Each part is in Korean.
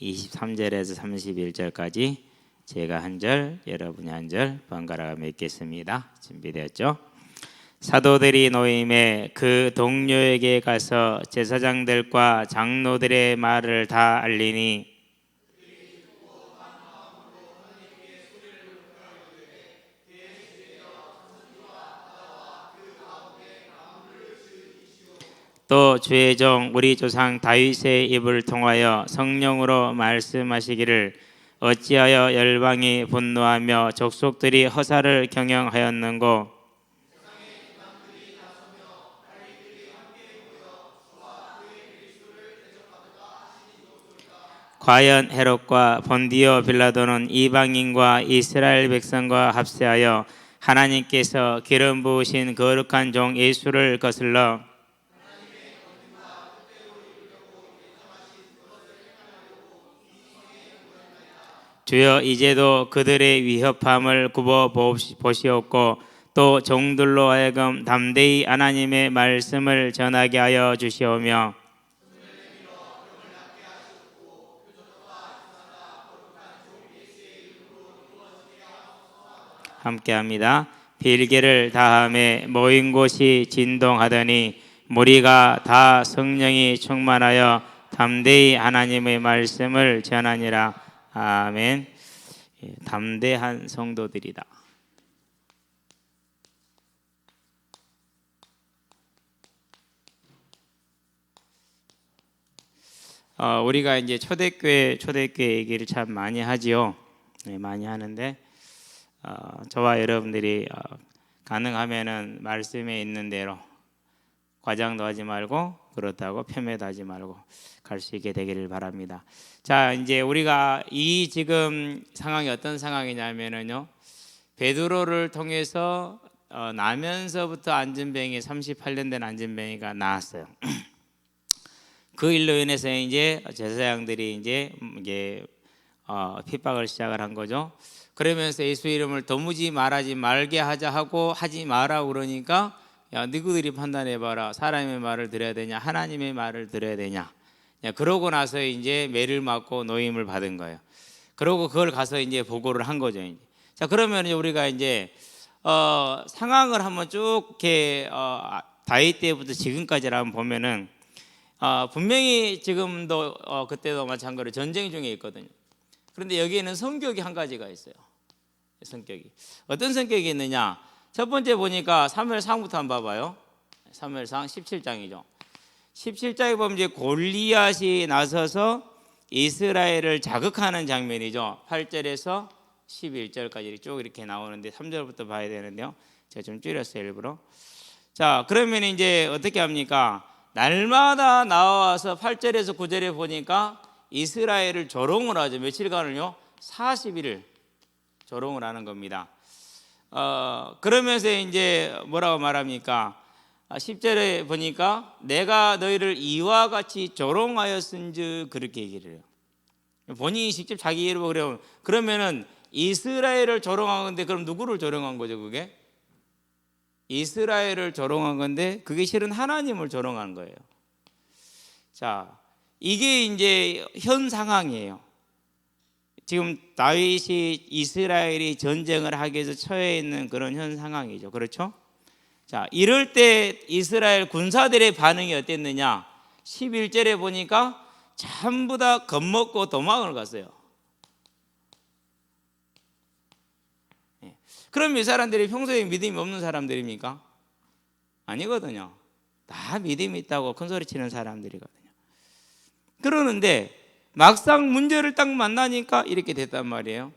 23절에서 31절까지 제가 한 절, 여러분이 한 절 번갈아 맺겠습니다. 준비되었죠? 사도들이 노임에 그 동료에게 가서 제사장들과 장로들의 말을 다 알리니 또 주의 종 우리 조상 다윗의 입을 통하여 성령으로 말씀하시기를 어찌하여 열방이 분노하며 족속들이 허사를 경영하였는고 과연 헤롯과 본디오 빌라도는 이방인과 이스라엘 백성과 합세하여 하나님께서 기름 부으신 거룩한 종 예수를 거슬러 주여 이제도 그들의 위협함을 굽어 보시옵고 또 종들로 하여금 담대히 하나님의 말씀을 전하게 하여 주시오며 함께합니다. 빌개를 다함에 모인 곳이 진동하더니 무리가 다 성령이 충만하여 담대히 하나님의 말씀을 전하니라. 아멘. 담대한 성도들이다. 우리가 이제 초대교회 얘기를 참 많이 하지요. 네, 많이 하는데 저와 여러분들이 가능하면은 말씀에 있는 대로 과장도 하지 말고 그렇다고 폄훼도 하지 말고 갈 수 있게 되기를 바랍니다. 자, 이제 우리가 이 지금 상황이 어떤 상황이냐면은요, 베드로를 통해서 나면서부터 안진뱅이 38년 된 안진뱅이가 나왔어요. 그 일로 인해서 이제 제사장들이 이제 핍박을 시작을 한 거죠. 그러면서 예수 이름을 도무지 말하지 말게 하자 하고 하지 마라 그러니까 야 너희들이 판단해봐라. 사람의 말을 들어야 되냐 하나님의 말을 들어야 되냐. 그러고 나서 이제 매를 맞고 노임을 받은 거예요. 그러고 그걸 가서 이제 보고를 한 거죠. 이제. 자 그러면 우리가 이제 상황을 한번 쭉 이렇게 다윗 때부터 지금까지를 한번 보면은 분명히 지금도 그때도 마찬가지로 전쟁 중에 있거든요. 그런데 여기에는 성격이 한 가지가 있어요. 성격이 어떤 성격이 있느냐? 첫 번째 보니까 사무엘상부터 한번 봐봐요. 사무엘상 17장이죠. 17장에 보면 이제 골리앗이 나서서 이스라엘을 자극하는 장면이죠. 8절에서 11절까지 쭉 이렇게 나오는데 3절부터 봐야 되는데요. 제가 좀 줄였어요 일부러. 자 그러면 이제 어떻게 합니까? 날마다 나와서 8절에서 9절에 보니까 이스라엘을 조롱을 하죠. 며칠간을요? 40일을 조롱을 하는 겁니다. 그러면서 이제 뭐라고 말합니까? 10절에 보니까 내가 너희를 이와 같이 조롱하였은즉 그렇게 얘기를 해요. 본인이 직접 자기 이름으로 그래요. 그러면은 이스라엘을 조롱한 건데 그럼 누구를 조롱한 거죠? 그게 이스라엘을 조롱한 건데 그게 실은 하나님을 조롱한 거예요. 자, 이게 이제 현 상황이에요. 지금 다윗이 이스라엘이 전쟁을 하기 위해서 처해 있는 그런 현 상황이죠. 그렇죠? 자, 이럴 때 이스라엘 군사들의 반응이 어땠느냐? 11절에 보니까 전부 다 겁먹고 도망을 갔어요. 그럼 이 사람들이 평소에 믿음이 없는 사람들입니까? 아니거든요. 다 믿음이 있다고 큰소리 치는 사람들이거든요. 그러는데 막상 문제를 딱 만나니까 이렇게 됐단 말이에요.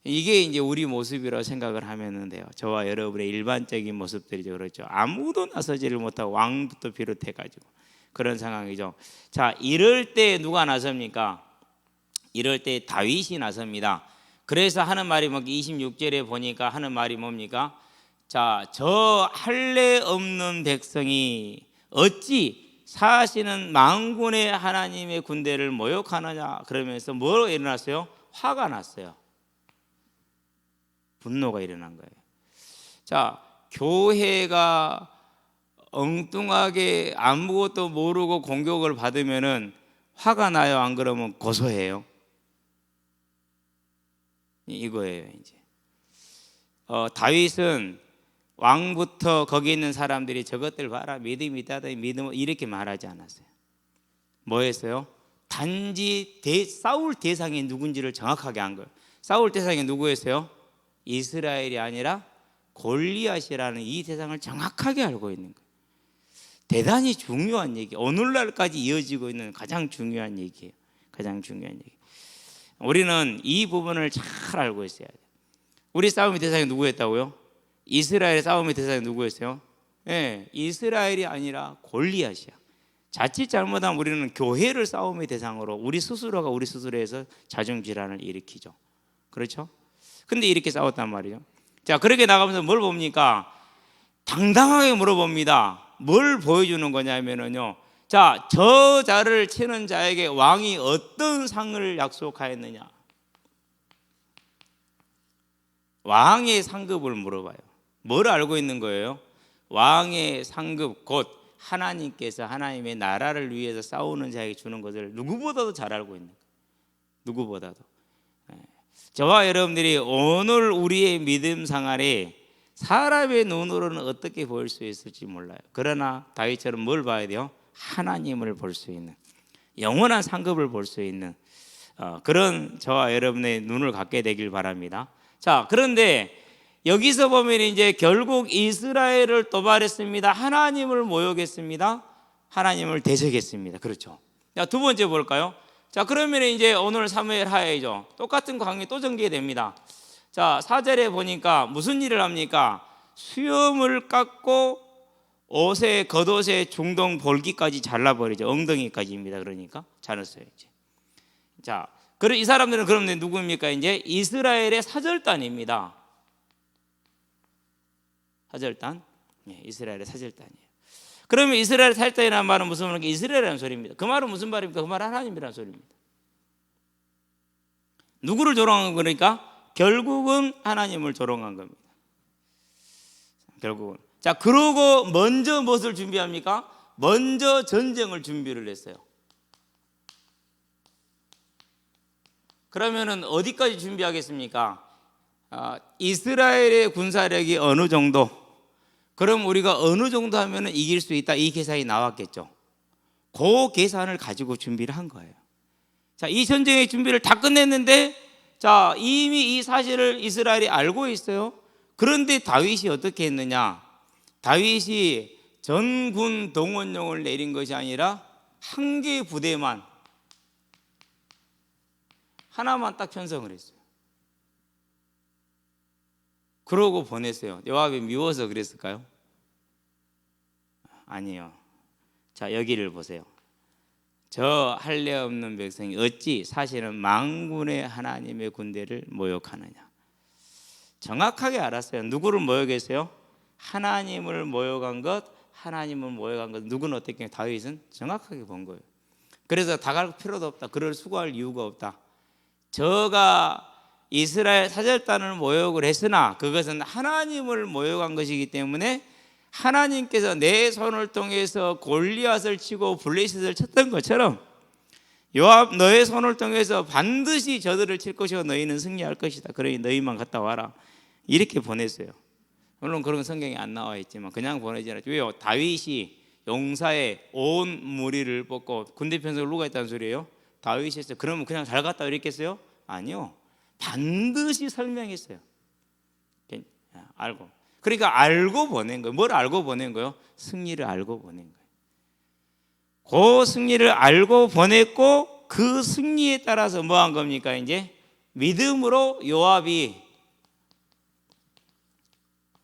이게 이제 우리 모습이라고 생각을 하면 돼요. 저와 여러분의 일반적인 모습들이죠. 그렇죠. 아무도 나서지를 못하고 왕부터 비롯해가지고 그런 상황이죠. 자, 이럴 때 누가 나섭니까? 이럴 때 다윗이 나섭니다. 그래서 하는 말이 뭐 26절에 보니까 하는 말이 뭡니까? 자, 저 할례 없는 백성이 어찌 사시는 만군의 하나님의 군대를 모욕하느냐 그러면서 뭐로 일어났어요? 화가 났어요. 분노가 일어난 거예요. 자, 교회가 엉뚱하게 아무것도 모르고 공격을 받으면은 화가 나요? 안 그러면 고소해요? 이거예요. 이제 다윗은 왕부터 거기 있는 사람들이 저것들 봐라, 믿음이 있다, 믿음, 이렇게 말하지 않았어요. 뭐 했어요? 단지 싸울 대상이 누군지를 정확하게 한 거예요. 싸울 대상이 누구였어요? 이스라엘이 아니라 골리앗이라는 이 대상을 정확하게 알고 있는 거예요. 대단히 중요한 얘기, 오늘날까지 이어지고 있는 가장 중요한 얘기예요. 가장 중요한 얘기. 우리는 이 부분을 잘 알고 있어야 돼요. 우리 싸움의 대상이 누구였다고요? 이스라엘의 싸움의 대상이 누구였어요? 네, 이스라엘이 아니라 골리앗이야. 자칫 잘못하면 우리는 교회를 싸움의 대상으로 우리 스스로가 우리 스스로에서 자중질환을 일으키죠. 그렇죠? 근데 이렇게 싸웠단 말이죠. 자, 그렇게 나가면서 뭘 봅니까? 당당하게 물어봅니다. 뭘 보여주는 거냐면요, 자, 저자를 치는 자에게 왕이 어떤 상을 약속하였느냐. 왕의 상급을 물어봐요. 뭘 알고 있는 거예요? 왕의 상급, 곧 하나님께서 하나님의 나라를 위해서 싸우는 자에게 주는 것을 누구보다도 잘 알고 있는 거예요. 누구보다도. 저와 여러분들이 오늘 우리의 믿음 생활에 사람의 눈으로는 어떻게 보일 수 있을지 몰라요. 그러나 다윗처럼 뭘 봐야 돼요? 하나님을 볼 수 있는, 영원한 상급을 볼 수 있는 그런 저와 여러분의 눈을 갖게 되길 바랍니다. 자, 그런데 여기서 보면 이제 결국 이스라엘을 도발했습니다. 하나님을 모욕했습니다. 하나님을 대적했습니다. 그렇죠. 자, 두 번째 볼까요? 자, 그러면 이제 오늘 사무엘 하야이죠. 똑같은 광이 또 전개됩니다. 자, 4절에 보니까 무슨 일을 합니까? 수염을 깎고 겉옷의 중동 볼기까지 잘라버리죠. 엉덩이까지입니다. 그러니까 잘랐어요. 이제. 자, 그럼 이 사람들은 그럼 누구입니까? 이제 이스라엘의 사절단입니다. 사절단, 이스라엘의 사절단이에요. 그러면 이스라엘 사절단이라는 말은 무슨 말입니까? 이스라엘이라는 소리입니다. 그 말은 무슨 말입니까? 그 말은 하나님이라는 소리입니다. 누구를 조롱한 거니까? 결국은 하나님을 조롱한 겁니다. 결국은. 자, 그러고 먼저 무엇을 준비합니까? 먼저 전쟁을 준비를 했어요. 그러면은 어디까지 준비하겠습니까? 이스라엘의 군사력이 어느 정도? 그럼 우리가 어느 정도 하면은 이길 수 있다, 이 계산이 나왔겠죠. 그 계산을 가지고 준비를 한 거예요. 자, 이 전쟁의 준비를 다 끝냈는데, 자, 이미 이 사실을 이스라엘이 알고 있어요. 그런데 다윗이 어떻게 했느냐? 다윗이 전군 동원령을 내린 것이 아니라 한 개의 부대만, 하나만 딱 편성을 했어요. 그러고 보냈어요. 요압이 미워서 그랬을까요? 아니요. 자, 여기를 보세요. 저 할례 없는 백성이 어찌 사실은 만군의 하나님의 군대를 모욕하느냐. 정확하게 알았어요. 누구를 모욕했어요? 하나님을 모욕한 것, 하나님을 모욕한 것. 누구는 어떻게? 다윗은 정확하게 본 거예요. 그래서 다갈 필요도 없다, 그럴 수고할 이유가 없다. 저가 이스라엘 사절단을 모욕을 했으나 그것은 하나님을 모욕한 것이기 때문에 하나님께서 내 손을 통해서 골리앗을 치고 블레셋을 쳤던 것처럼 요압 너의 손을 통해서 반드시 저들을 칠 것이고 너희는 승리할 것이다. 그러니 너희만 갔다 와라. 이렇게 보냈어요. 물론 그런 성경이 안 나와 있지만 그냥 보내지 않았죠. 왜요? 다윗이 용사의 온 무리를 뽑고 군대 편성을 누가 했다는 소리예요? 다윗이 했어요. 그러면 그냥 잘 갔다 이랬겠어요? 아니요. 반드시 설명했어요. 알고. 그러니까 알고 보낸 거예요. 뭘 알고 보낸 거예요? 승리를 알고 보낸 거예요. 그 승리를 알고 보냈고 그 승리에 따라서 뭐 한 겁니까? 이제 믿음으로 요압이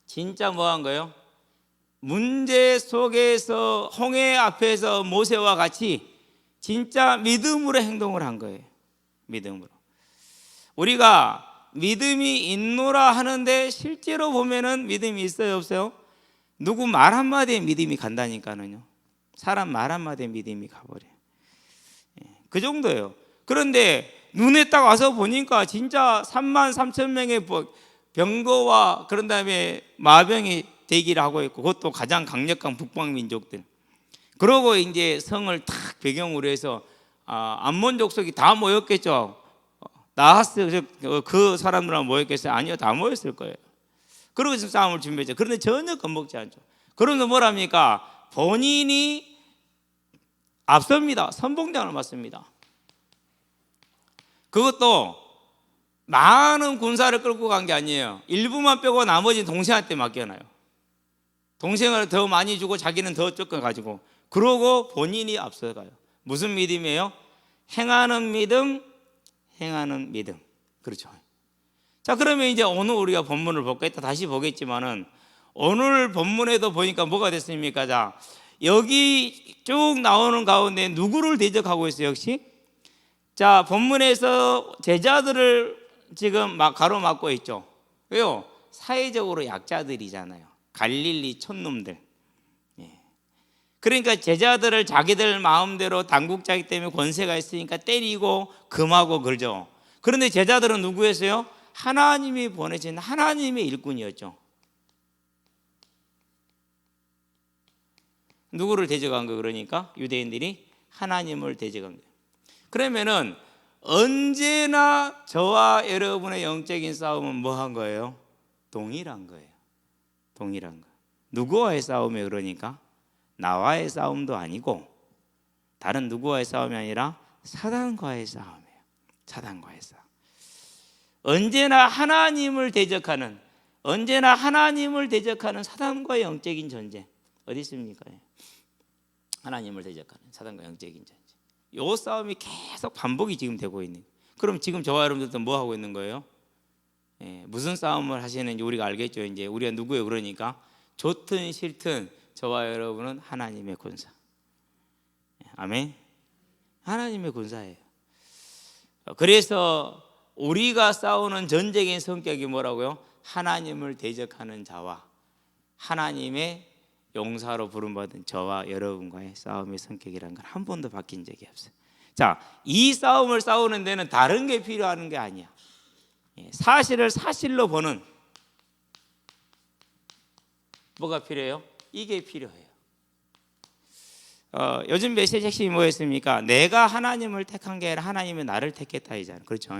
진짜 뭐 한 거예요? 문제 속에서 홍해 앞에서 모세와 같이 진짜 믿음으로 행동을 한 거예요. 믿음으로. 우리가 믿음이 있노라 하는데 실제로 보면은 믿음이 있어요, 없어요? 누구 말 한마디에 믿음이 간다니까는요. 사람 말 한마디에 믿음이 가버려요. 그 정도예요. 그런데 눈에 딱 와서 보니까 진짜 33,000명의 병거와 그런 다음에 마병이 대기를 하고 있고, 그것도 가장 강력한 북방 민족들. 그러고 이제 성을 탁 배경으로 해서 암몬 족속이 다 모였겠죠. 나왔어요. 그 사람들하고 모였겠어요? 아니요, 다 모였을 거예요. 그러고 지금 싸움을 준비했죠. 그런데 전혀 겁먹지 않죠. 그러면서 뭐랍니까? 본인이 앞섭니다. 선봉장을 맞습니다. 그것도 많은 군사를 끌고 간 게 아니에요. 일부만 빼고 나머지는 동생한테 맡겨놔요. 동생을 더 많이 주고 자기는 더 적게 가지고, 그러고 본인이 앞서가요. 무슨 믿음이에요? 행하는 믿음, 행하는 믿음. 그렇죠. 자, 그러면 이제 오늘 우리가 본문을 볼까? 이따 다시 보겠지만은 오늘 본문에도 보니까 뭐가 됐습니까? 자, 여기 쭉 나오는 가운데 누구를 대적하고 있어요? 역시 자, 본문에서 제자들을 지금 막 가로막고 있죠. 왜요? 사회적으로 약자들이잖아요. 갈릴리 촌놈들. 그러니까 제자들을 자기들 마음대로 당국자이기 때문에 권세가 있으니까 때리고 금하고 그러죠. 그런데 제자들은 누구였어요? 하나님이 보내신 하나님의 일꾼이었죠. 누구를 대적한 거? 그러니까 유대인들이 하나님을 대적한 거예요. 그러면은 언제나 저와 여러분의 영적인 싸움은 뭐 한 거예요? 동일한 거예요. 동일한 거. 누구와의 싸움이에요? 그러니까 나와의 싸움도 아니고 다른 누구와의 싸움이 아니라 사단과의 싸움이에요. 사단과의 싸움. 언제나 하나님을 대적하는 사단과의 영적인 전쟁 어디 있습니까? 하나님을 대적하는 사단과 영적인 전쟁. 이 싸움이 계속 반복이 지금 되고 있는. 그럼 지금 저와 여러분들도 뭐 하고 있는 거예요? 무슨 싸움을 하시는지 우리가 알겠죠. 이제 우리가 누구예요? 그러니까 좋든 싫든 저와 여러분은 하나님의 군사. 아멘. 하나님의 군사예요. 그래서 우리가 싸우는 전쟁의 성격이 뭐라고요? 하나님을 대적하는 자와 하나님의 용사로 부름받은 저와 여러분과의 싸움의 성격이라는 건 한 번도 바뀐 적이 없어요. 자, 이 싸움을 싸우는 데는 다른 게 필요한 게 아니야. 사실을 사실로 보는 뭐가 필요해요? 이게 필요해요. 요즘 메시지 핵심이 뭐였습니까? 내가 하나님을 택한 게 아니라 하나님이 나를 택했다 이잖아요. 그렇죠?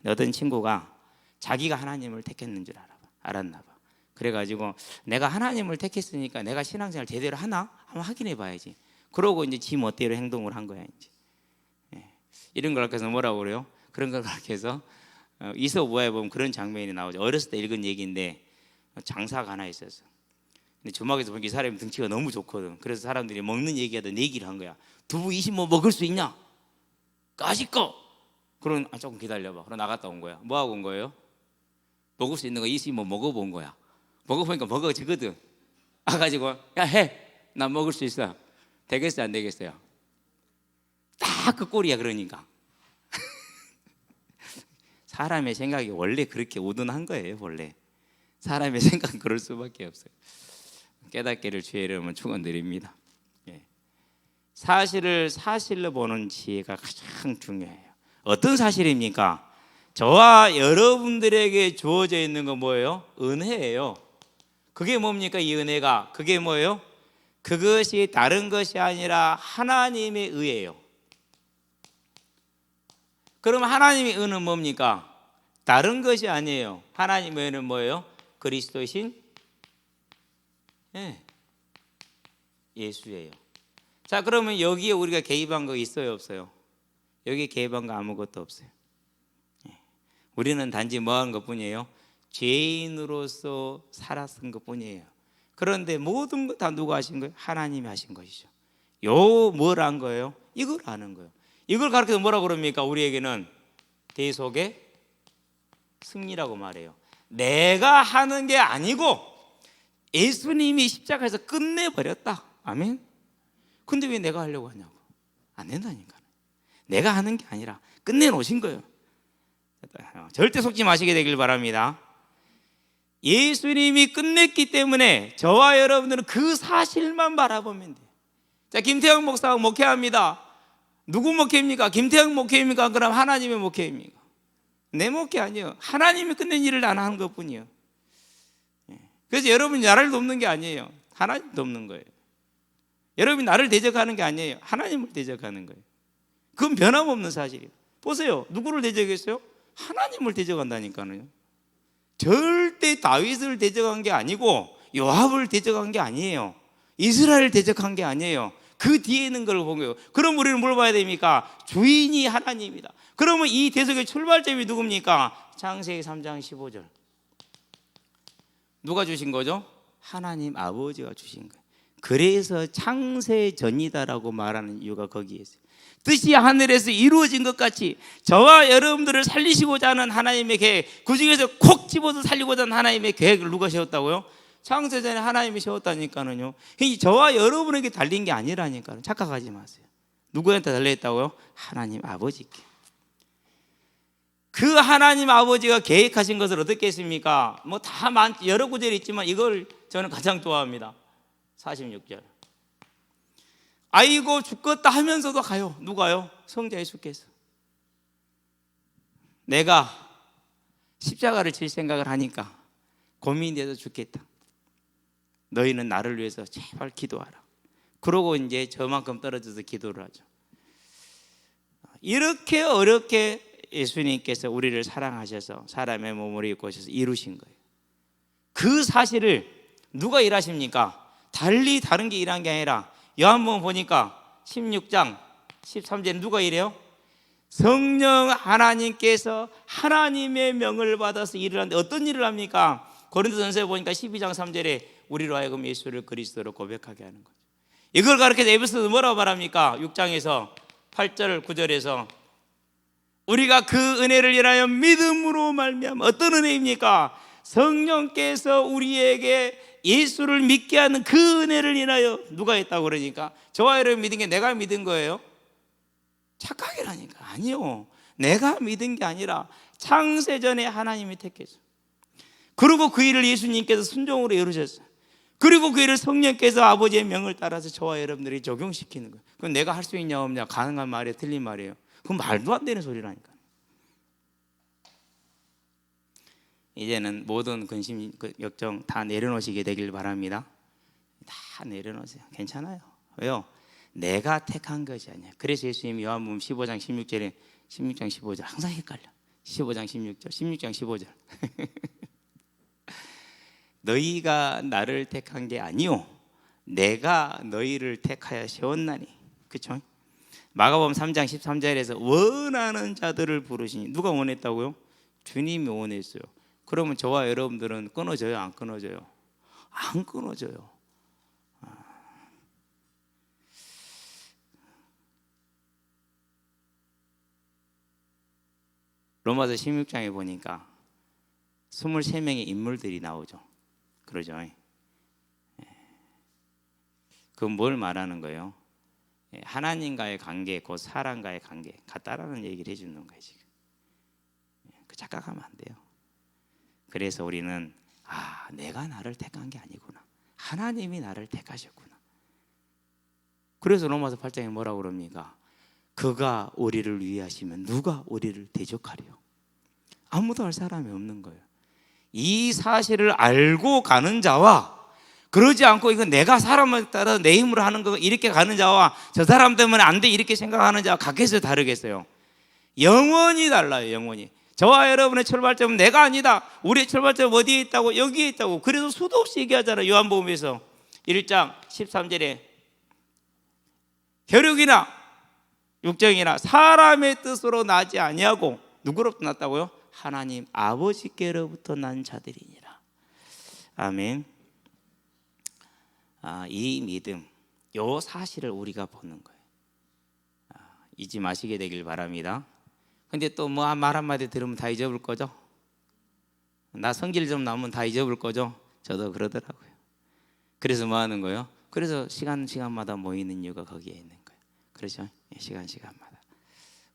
어떤 친구가 자기가 하나님을 택했는 줄 알았나 봐. 그래가지고 내가 하나님을 택했으니까 내가 신앙생활 제대로 하나? 한번 확인해 봐야지. 그러고 이제 지 멋대로 행동을 한 거야 이제. 이런 걸 가르쳐서 뭐라고 그래요? 그런 걸 가르쳐서 이솝우화에 보면 그런 장면이 나오죠. 어렸을 때 읽은 얘기인데 장사가 하나 있었어. 근데 주막에서 보니까 이 사람이 등치가 너무 좋거든. 그래서 사람들이 먹는 얘기하다 내기를 한 거야. 두부 20모 먹을 수 있냐? 까짓거. 그럼 조금 기다려봐. 그럼 나갔다 온 거야. 뭐 하고 온 거예요? 먹을 수 있는 거 20모 먹어본 거야. 먹어보니까 먹어지거든. 가지고 야 해. 나 먹을 수 있어. 되겠어요? 안 되겠어요? 딱 그 꼴이야. 그러니까 사람의 생각이 원래 그렇게 우둔한 거예요. 원래 사람의 생각은 그럴 수밖에 없어요. 깨닫기를 주의 이름으로 축원드립니다. 사실을 사실로 보는 지혜가 가장 중요해요. 어떤 사실입니까? 저와 여러분들에게 주어져 있는 건 뭐예요? 은혜예요. 그게 뭡니까? 이 은혜가 그게 뭐예요? 그것이 다른 것이 아니라 하나님의 의예요. 그럼 하나님의 의는 뭡니까? 다른 것이 아니에요. 하나님의 의는 뭐예요? 그리스도신 예수예요. 자, 그러면 여기에 우리가 개입한 거 있어요, 없어요? 여기에 개입한 거 아무것도 없어요. 우리는 단지 뭐 한 것뿐이에요? 죄인으로서 살았은 것뿐이에요. 그런데 모든 거 다 누가 하신 거예요? 하나님이 하신 것이죠. 뭘 한 거예요? 이걸 아는 거예요. 이걸 가르쳐서 뭐라고 그럽니까? 우리에게는 대속의 승리라고 말해요. 내가 하는 게 아니고 예수님이 십자가에서 끝내버렸다. 아멘. 근데 왜 내가 하려고 하냐고. 안 된다니까. 내가 하는 게 아니라 끝내놓으신 거예요. 절대 속지 마시게 되길 바랍니다. 예수님이 끝냈기 때문에 저와 여러분들은 그 사실만 바라보면 돼요. 자, 김태형 목사가 목회합니다. 누구 목회입니까? 김태형 목회입니까? 그럼 하나님의 목회입니까? 내 목회 아니에요. 하나님이 끝낸 일을 안 하는 것뿐이에요. 그래서 여러분이 나를 돕는 게 아니에요. 하나님 돕는 거예요. 여러분이 나를 대적하는 게 아니에요. 하나님을 대적하는 거예요. 그건 변함없는 사실이에요. 보세요. 누구를 대적했어요? 하나님을 대적한다니까요. 절대 다윗을 대적한 게 아니고 요압을 대적한 게 아니에요. 이스라엘을 대적한 게 아니에요. 그 뒤에 있는 걸 본 거예요. 그럼 우리는 뭘 봐야 됩니까? 주인이 하나님이다. 그러면 이 대적의 출발점이 누굽니까? 창세기 3장 15절. 누가 주신 거죠? 하나님 아버지가 주신 거예요. 그래서 창세전이다라고 말하는 이유가 거기에 있어요. 뜻이 하늘에서 이루어진 것 같이 저와 여러분들을 살리시고자 하는 하나님의 계획, 그 중에서 콕 집어서 살리고자 하는 하나님의 계획을 누가 세웠다고요? 창세전에 하나님이 세웠다니까요. 저와 여러분에게 달린 게 아니라니까요. 착각하지 마세요. 누구한테 달려있다고요? 하나님 아버지께. 그 하나님 아버지가 계획하신 것을 어떻게 했습니까? 뭐 다 여러 구절이 있지만 이걸 저는 가장 좋아합니다. 46절. 아이고 죽겠다 하면서도 가요. 누가요? 성자 예수께서. 내가 십자가를 질 생각을 하니까 고민이 돼서 죽겠다. 너희는 나를 위해서 제발 기도하라. 그러고 이제 저만큼 떨어져서 기도를 하죠. 이렇게 어렵게 예수님께서 우리를 사랑하셔서 사람의 몸을 입고 오셔서 이루신 거예요. 그 사실을 누가 일하십니까? 달리 다른 게 일한 게 아니라 요한복음 보니까 16장 13절에 누가 이래요? 성령 하나님께서 하나님의 명을 받아서 일을 하는데 어떤 일을 합니까? 고린도전서에 보니까 12장 3절에 우리로 하여금 예수를 그리스도로 고백하게 하는 거죠. 이걸 가르쳐서 에베소서 뭐라고 말합니까? 6장에서 8절 9절에서 우리가 그 은혜를 인하여 믿음으로 말미암아 어떤 은혜입니까? 성령께서 우리에게 예수를 믿게 하는 그 은혜를 인하여 누가 했다고 그러니까 저와 여러분 믿은 게 내가 믿은 거예요? 착각이라니까. 아니요, 내가 믿은 게 아니라 창세전에 하나님이 택했어요. 그리고 그 일을 예수님께서 순종으로 이루셨어요. 그리고 그 일을 성령께서 아버지의 명을 따라서 저와 여러분들이 적용시키는 거예요. 그건 내가 할 수 있냐 없냐 가능한 말이에요, 틀린 말이에요? 그건 말도 안 되는 소리라니까. 이제는 모든 근심 걱정 다 내려놓으시게 되길 바랍니다. 다 내려놓으세요. 괜찮아요. 왜요? 내가 택한 것이 아니야. 그래서 예수님이 요한복음 15장 16절에 16장 15절 항상 헷갈려. 15장 16절 16장 15절 너희가 나를 택한 게 아니요 내가 너희를 택하여 세웠나니. 그렇죠? 마가복음 3장 13절에서 원하는 자들을 부르시니 누가 원했다고요? 주님이 원했어요. 그러면 저와 여러분들은 끊어져요? 안 끊어져요? 안 끊어져요. 로마서 16장에 보니까 23명의 인물들이 나오죠. 그러죠. 그건 뭘 말하는 거예요? 하나님과의 관계, 곧 사람과의 관계 같다라는 얘기를 해주는 거예요. 지금 그 착각하면 안 돼요. 그래서 우리는 내가 나를 택한 게 아니구나. 하나님이 나를 택하셨구나. 그래서 로마서 8장에 뭐라고 그럽니까? 그가 우리를 위하시면 누가 우리를 대적하리요? 아무도 할 사람이 없는 거예요. 이 사실을 알고 가는 자와 그러지 않고 이건 내가 사람을 따라 내 힘으로 하는 거 이렇게 가는 자와 저 사람 때문에 안 돼 이렇게 생각하는 자와 각해서 다르겠어요. 영원히 달라요. 영원히. 저와 여러분의 출발점은 내가 아니다. 우리의 출발점은 어디에 있다고? 여기에 있다고. 그래서 수도 없이 얘기하잖아요. 요한복음에서 1장 13절에 혈육이나 육정이나 사람의 뜻으로 나지 아니하고 누구로부터 났다고요? 하나님 아버지께로부터 난 자들이니라. 아멘. 이 믿음, 이 사실을 우리가 보는 거예요. 잊지 마시게 되길 바랍니다. 근데 또 뭐 말 한마디 들으면 다 잊어볼 거죠? 나 성질 좀 나오면 다 잊어볼 거죠? 저도 그러더라고요. 그래서 뭐 하는 거예요? 그래서 시간마다 모이는 이유가 거기에 있는 거예요. 그렇죠? 시간마다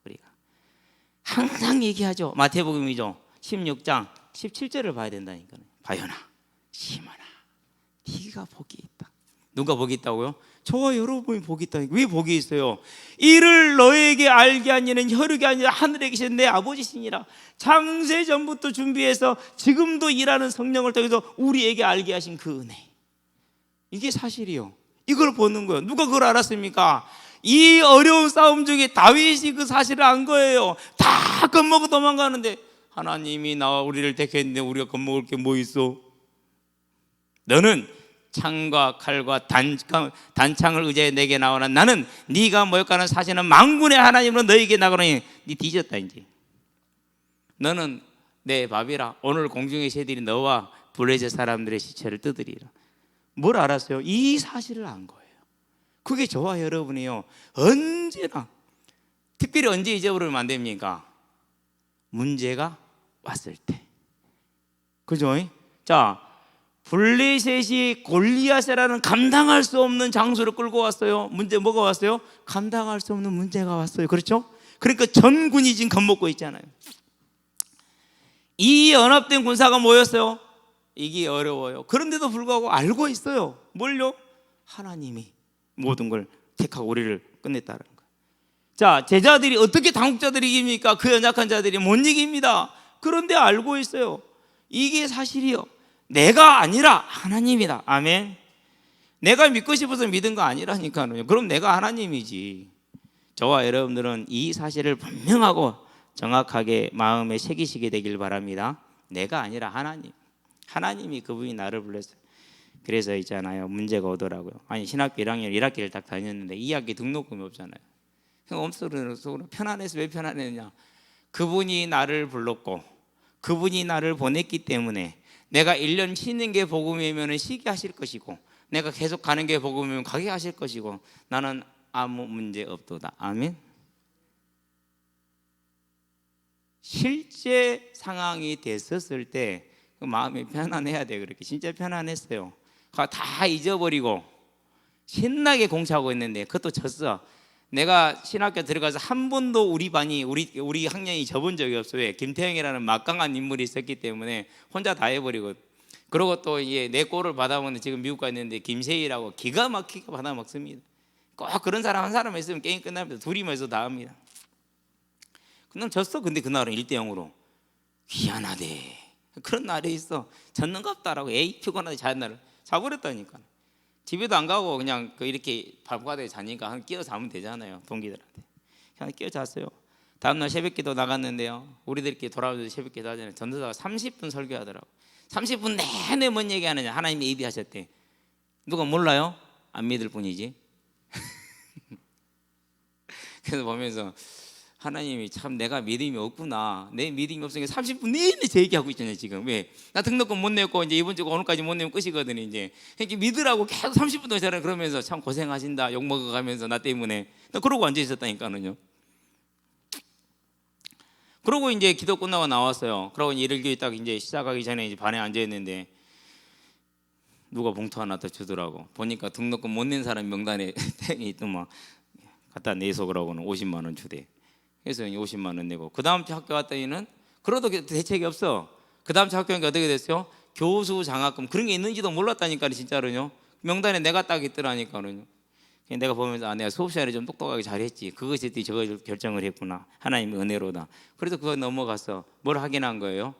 우리가 항상 얘기하죠. 마태복음이죠. 16장 17절을 봐야 된다니까요. 바요나 시몬아 네가 복이 있다. 누가 복이 있다고요? 저와 여러분이 복이 있다니까. 왜 복이 있어요? 이를 너에게 알게 한 이는 혈육이 아니라 하늘에 계신 내 아버지시니라. 창세 전부터 준비해서 지금도 일하는 성령을 통해서 우리에게 알게 하신 그 은혜. 이게 사실이요. 이걸 보는 거예요. 누가 그걸 알았습니까? 이 어려운 싸움 중에 다윗이 그 사실을 안 거예요. 다 겁먹고 도망가는데 하나님이 나와 우리를 택했는데 우리가 겁먹을 게 뭐 있어? 너는 창과 칼과 단창을 의지해 내게 나오나 나는 네가 모욕하는 사실은 만군의 하나님으로 너에게 나가노니 네 뒤졌다. 이제 너는 내 밥이라. 오늘 공중의 새들이 너와 블레셋 사람들의 시체를 뜯으리라. 뭘 알았어요? 이 사실을 안 거예요. 그게 저와 여러분이요, 언제나, 특별히 언제 잊어버리면 안 됩니까? 문제가 왔을 때. 그죠? 자, 블레셋이 골리앗이라는 감당할 수 없는 장소를 끌고 왔어요. 문제 뭐가 왔어요? 감당할 수 없는 문제가 왔어요. 그렇죠? 그러니까 전군이 지금 겁먹고 있잖아요. 이 연합된 군사가 모였어요. 이게 어려워요. 그런데도 불구하고 알고 있어요. 뭘요? 하나님이 모든 걸 택하고 우리를 끝냈다는 거예요. 자, 제자들이 어떻게 당국자들이 이깁니까? 그 연약한 자들이 못 이깁니다. 그런데 알고 있어요. 이게 사실이요, 내가 아니라 하나님이다. 아멘. 내가 믿고 싶어서 믿은 거 아니라니까요. 그럼 내가 하나님이지. 저와 여러분들은 이 사실을 분명하고 정확하게 마음에 새기시게 되길 바랍니다. 내가 아니라 하나님. 하나님이 그분이 나를 불렀어요. 그래서 있잖아요, 문제가 오더라고요. 아니, 신학교 1학년 1학기를 딱 다녔는데 2학기 등록금이 없잖아요. 엄속으로 편안해서 왜 편안했냐? 그분이 나를 불렀고 그분이 나를 보냈기 때문에 내가 1년 쉬는 게 복음이면 쉬게 하실 것이고 내가 계속 가는 게 복음이면 가게 하실 것이고 나는 아무 문제 없도다. 아멘. 실제 상황이 됐었을 때 그 마음이 편안해야 돼. 그렇게 진짜 편안했어요. 다 잊어버리고 신나게 공차하고 있는데 그것도 졌어. 내가 신학교 들어가서 한 번도 우리 반이 우리 학년이 접은 적이 없어요. 왜? 김태형이라는 막강한 인물이 있었기 때문에 혼자 다 해버리고. 그리고 또 이제 내 꼴을 받아먹는, 지금 미국 가 있는데 김세희라고 기가 막히게 받아먹습니다. 꼭 그런 사람 한 사람 있으면 게임 끝납니다. 둘이만 해서 다 합니다. 그냥 졌어. 근데 그날은 1대0으로 미안하대. 그런 날이 있어. 졌는갑다라고. 에이 피곤하대. 자는 날을 자버렸다니까. 집에도 안 가고 그냥 이렇게 발바닥에 자니까 한 끼어 자면 되잖아요. 동기들한테 그냥 끼어 잤어요. 다음날 새벽기도 나갔는데요, 우리들끼리 돌아오면서 새벽기도 하잖아요. 전도사가 30분 설교하더라고. 30분 내내 뭔 얘기하느냐? 하나님이 예비하셨대. 누가 몰라요? 안 믿을 뿐이지. 그래서 보면서 하나님이 참 내가 믿음이 없구나. 내 믿음이 없으니까 30분 내내 제 얘기하고 있잖아요. 지금 왜? 나 등록금 못 냈고 이제 이번 주 오늘까지 못 내면 끝이거든요. 이제 이렇게 믿으라고 계속 30분 동안 저를 그러면서 참 고생하신다 욕 먹어가면서 나 때문에. 나 그러고 앉아 있었다니까는요. 그러고 이제 기도 끝나고 나왔어요. 그러고 일일교회 딱 이제 시작하기 전에 이제 반에 앉아 있는데 누가 봉투 하나 더 주더라고. 보니까 등록금 못 낸 사람 명단에 또 막 갖다 내서 그러고는 50만 원 주대. 그래서 50만 원 내고 그 다음 주 학교 갔더니는 그래도 대책이 없어. 그 다음 주 학교 가니까 어떻게 됐어요? 교수 장학금 그런 게 있는지도 몰랐다니까요. 진짜로요. 명단에 내가 딱 있더라니까요. 내가 보면서 내가 수업 시간에 좀 똑똑하게 잘했지. 그것이 저걸 결정을 했구나. 하나님의 은혜로다. 그래서 그거 넘어갔어. 뭘 확인한 거예요?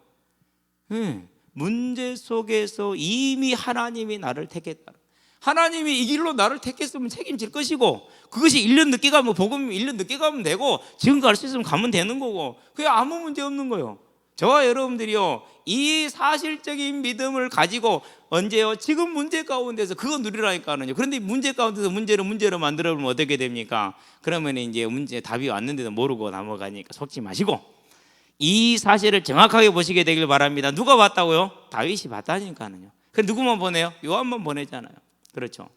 문제 속에서 이미 하나님이 나를 택했다. 하나님이 이 길로 나를 택했으면 책임질 것이고, 그것이 1년 늦게 가면 복음이 1년 늦게 가면 되고, 지금 갈 수 있으면 가면 되는 거고, 그게 아무 문제 없는 거예요. 저와 여러분들이요, 이 사실적인 믿음을 가지고 언제요? 지금 문제 가운데서 그거 누리라니까요. 그런데 문제 가운데서 문제로 만들어보면 어떻게 됩니까? 그러면 이제 문제 답이 왔는데도 모르고 넘어가니까 속지 마시고 이 사실을 정확하게 보시게 되길 바랍니다. 누가 봤다고요? 다윗이 봤다니까요. 그 누구만 보내요? 요한만 보내잖아요. 그렇죠.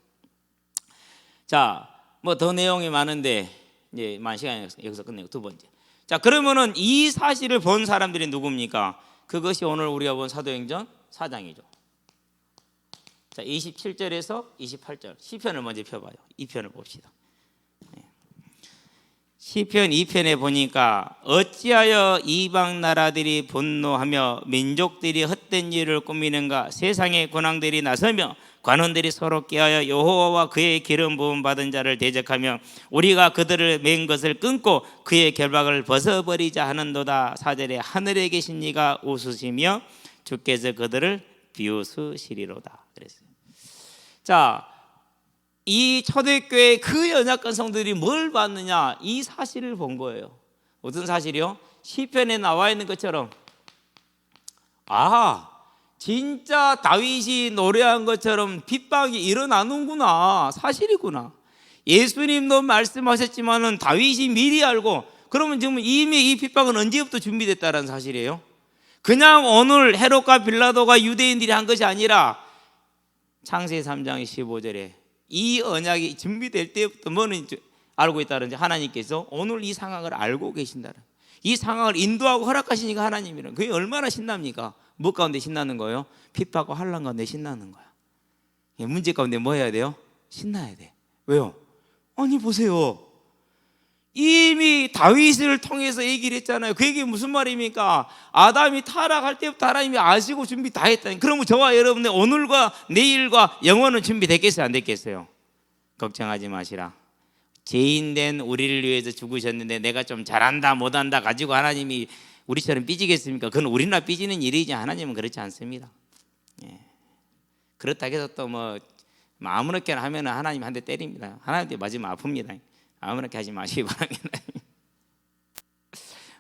자, 뭐 더 내용이 많은데 이제 만 시간이 여기서 끝내고 두 번째. 자, 그러면은 이 사실을 본 사람들이 누굽니까? 그것이 오늘 우리가 본 사도행전 4장이죠. 자, 27절에서 28절 시편을 먼저 펴봐요. 이 편을 봅시다. 시편 2편에 보니까 어찌하여 이방 나라들이 분노하며 민족들이 헛된 일을 꾸미는가. 세상의 군왕들이 나서며 관원들이 서로 꾀하여 여호와와 그의 기름 부음 받은 자를 대적하며 우리가 그들을 맨 것을 끊고 그의 결박을 벗어버리자 하는도다. 4절에 하늘에 계신 이가 웃으시며 주께서 그들을 비웃으시리로다 그랬어요. 자, 이 초대교회 그 연약한 성도들이 뭘 봤느냐? 이 사실을 본 거예요. 어떤 사실이요? 시편에 나와 있는 것처럼 진짜 다윗이 노래한 것처럼 핍박이 일어나는구나. 사실이구나. 예수님도 말씀하셨지만은 다윗이 미리 알고, 그러면 지금 이미 이 핍박은 언제부터 준비됐다는 사실이에요. 그냥 오늘 헤롯과 빌라도가 유대인들이 한 것이 아니라 창세기 3장 15절에 이 언약이 준비될 때부터 뭐는 알고 있다든지 하나님께서 오늘 이 상황을 알고 계신다는, 이 상황을 인도하고 허락하시니까 하나님이란, 그게 얼마나 신납니까? 뭐 가운데 신나는 거예요? 핍박과 환난 가운데 신나는 거야. 문제 가운데 뭐 해야 돼요? 신나야 돼. 왜요? 아니 보세요, 이미 다윗을 통해서 얘기를 했잖아요. 그 얘기 무슨 말입니까? 아담이 타락할 때부터 하나님이 아시고 준비 다 했다니. 그러면 저와 여러분의 오늘과 내일과 영원은 준비됐겠어요? 안 됐겠어요? 걱정하지 마시라. 죄인된 우리를 위해서 죽으셨는데 내가 좀 잘한다 못한다 가지고 하나님이 우리처럼 삐지겠습니까? 그건 우리나 삐지는 일이지 하나님은 그렇지 않습니다. 그렇다고 해서 또 뭐 아무렇게나 하면 하나님 한 대 때립니다. 하나님한테 맞으면 아픕니다. 아무렇게 하지 마시기 바랍니다.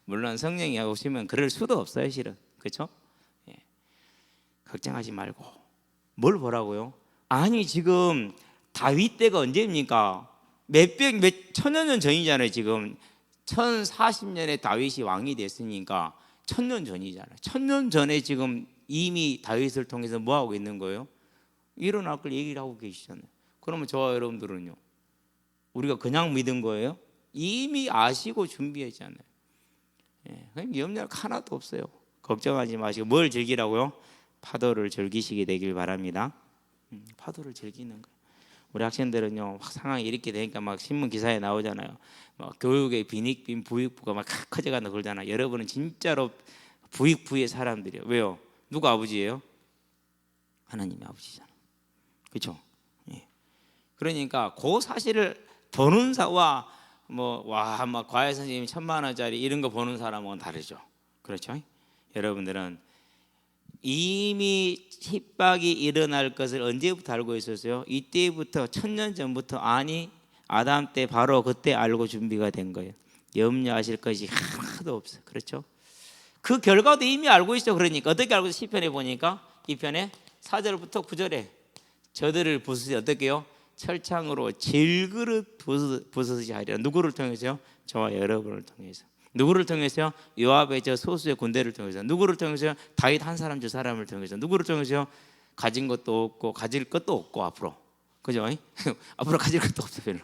물론 성령이 오시면 그럴 수도 없어요, 실은. 그렇죠? 걱정하지 말고. 뭘 보라고요? 아니 지금 다윗 때가 언제입니까? 몇 천여 년 전이잖아요. 지금 1040년에 다윗이 왕이 됐으니까 1000년 전이잖아요. 1000년 전에 지금 이미 다윗을 통해서 뭐 하고 있는 거예요? 일어날 걸 얘기를 하고 계시잖아요. 그러면 저와 여러분들은요, 우리가 그냥 믿은 거예요? 이미 아시고 준비했잖아요. 염려할 하나도 없어요. 걱정하지 마시고 뭘 즐기라고요? 파도를 즐기시게 되길 바랍니다. 파도를 즐기는 거예요. 우리 학생들은요, 상황이 이렇게 되니까 막 신문 기사에 나오잖아요. 막 교육의 빈익빈 부익부가 막 커져간다 그러잖아요. 여러분은 진짜로 부익부의 사람들이에요. 왜요? 누가 아버지예요? 하나님이 아버지잖아. 그렇죠? 그러니까 그 사실을 보는 사와 막 과외 선생님이 1000만 원짜리 이런 거 보는 사람은 다르죠. 그렇죠? 여러분들은 이미 핍박이 일어날 것을 언제부터 알고 있었어요? 이때부터 1000년 전부터, 아니 아담 때 바로 그때 알고 준비가 된 거예요. 염려하실 것이 하나도 없어요. 그렇죠? 그 결과도 이미 알고 있죠. 그러니까 어떻게 알고 있어요? 시편에 보니까 이 편에 4절부터 9절에 저들을 부수시 어떻게 해요? 철창으로 질그릇 부수시 하리라. 누구를 통해서요? 저와 여러분을 통해서. 누구를 통해서요? 요압의 저 소수의 군대를 통해서. 누구를 통해서요? 다윗 한 사람 두 사람을 통해서. 누구를 통해서요? 가진 것도 없고 가질 것도 없고 앞으로. 그죠? 앞으로 가질 것도 없어 별로.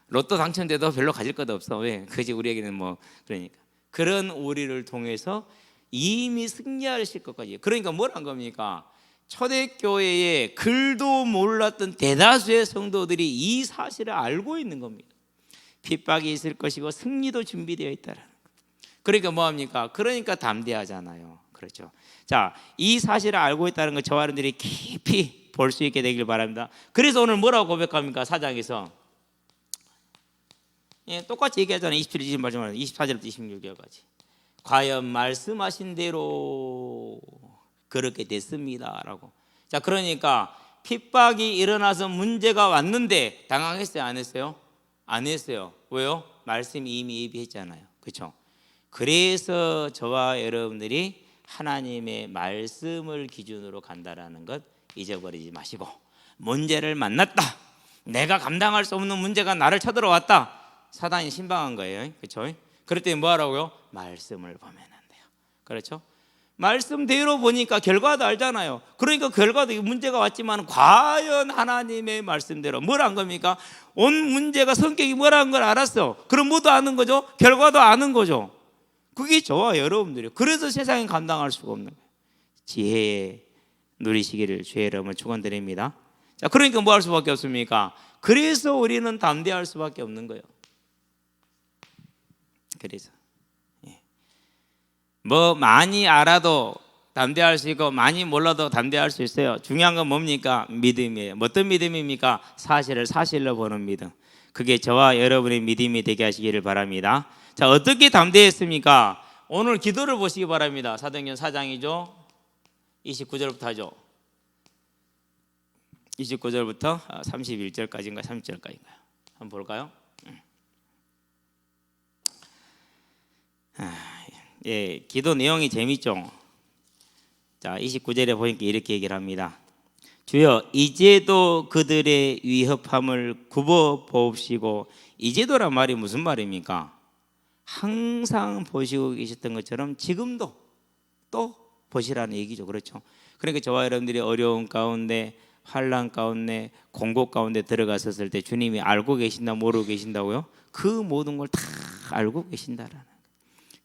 로또 당첨돼도 별로 가질 것도 없어. 왜? 그지 우리에게는 뭐 그러니까. 그런 우리를 통해서 이미 승리하실 것까지. 그러니까 뭘 한 겁니까? 초대교회에 글도 몰랐던 대다수의 성도들이 이 사실을 알고 있는 겁니다. 핍박이 있을 것이고 승리도 준비되어 있다라는 거. 그러니까 뭐합니까? 그러니까 담대하잖아요. 그렇죠? 자, 이 사실을 알고 있다는 거 저와 여러분들이 깊이 볼 수 있게 되길 바랍니다. 그래서 오늘 뭐라고 고백합니까? 4장에서 똑같이 얘기하잖아요. 27, 24절부터 26절까지. 과연 말씀하신 대로 그렇게 됐습니다라고. 자, 그러니까 핍박이 일어나서 문제가 왔는데 당황했어요? 안 했어요? 안 했어요. 왜요? 말씀이 이미 예비했잖아요. 그렇죠? 그래서 저와 여러분들이 하나님의 말씀을 기준으로 간다라는 것 잊어버리지 마시고, 문제를 만났다, 내가 감당할 수 없는 문제가 나를 쳐들어왔다, 사단이 신방한 거예요. 그렇죠? 그럴 때 뭐 하라고요? 말씀을 보면 안 돼요. 그렇죠? 말씀대로 보니까 결과도 알잖아요. 그러니까 결과도 문제가 왔지만 과연 하나님의 말씀대로 뭘 한 겁니까? 온 문제가 성격이 뭐라는 걸 알았어. 그럼 뭐도 아는 거죠? 결과도 아는 거죠. 그게 저와 여러분들이에요. 그래서 세상에 감당할 수가 없는 거예요. 지혜에 누리시기를 주의 이름으로 축원드립니다. 자, 그러니까 뭐 할 수밖에 없습니까? 그래서 우리는 담대할 수밖에 없는 거예요. 그래서 뭐 많이 알아도 담대할 수 있고 많이 몰라도 담대할 수 있어요. 중요한 건 뭡니까? 믿음이에요. 어떤 믿음입니까? 사실을 사실로 보는 믿음. 그게 저와 여러분의 믿음이 되게 하시기를 바랍니다. 자, 어떻게 담대했습니까? 오늘 기도를 보시기 바랍니다. 사도행전 4장이죠. 29절부터 하죠. 29절부터 31절까지인가 30절까지인가요? 한번 볼까요? 예, 기도 내용이 재밌죠. 자, 29절에 보니까 이렇게 얘기를 합니다. 주여, 이제도 그들의 위협함을 굽어 보옵시고. 이제도란 말이 무슨 말입니까? 항상 보시고 계셨던 것처럼 지금도 또 보시라는 얘기죠. 그렇죠? 그러니까 저와 여러분들이 어려운 가운데, 환난 가운데, 공고 가운데 들어갔었을 때 주님이 알고 계신다, 모르고 계신다고요? 그 모든 걸 다 알고 계신다라는 거예요.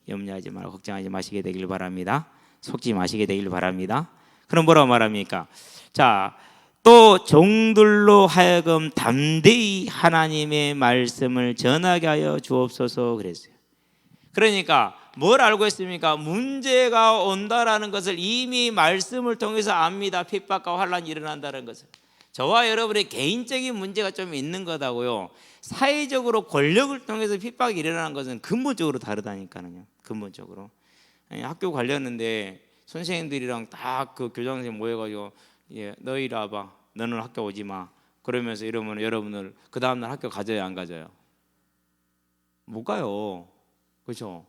염려하지 말고 걱정하지 마시게 되길 바랍니다. 속지 마시게 되길 바랍니다. 그럼 뭐라고 말합니까? 자, 또 종들로 하여금 담대히 하나님의 말씀을 전하게 하여 주옵소서 그랬어요. 그러니까 뭘 알고 있습니까? 문제가 온다라는 것을 이미 말씀을 통해서 압니다. 핍박과 환난이 일어난다는 것을. 저와 여러분의 개인적인 문제가 좀 있는 거다고요. 사회적으로 권력을 통해서 핍박이 일어나는 것은 근본적으로 다르다니까요. 근본적으로. 학교 갈렸는데 선생님들이랑 딱 그 교장선생님 모여가지고, 예, 너 이리 와봐, 너는 학교 오지 마, 그러면서 이러면 여러분을 그 다음날 학교 가져야 안 가져요? 못 가요. 그렇죠?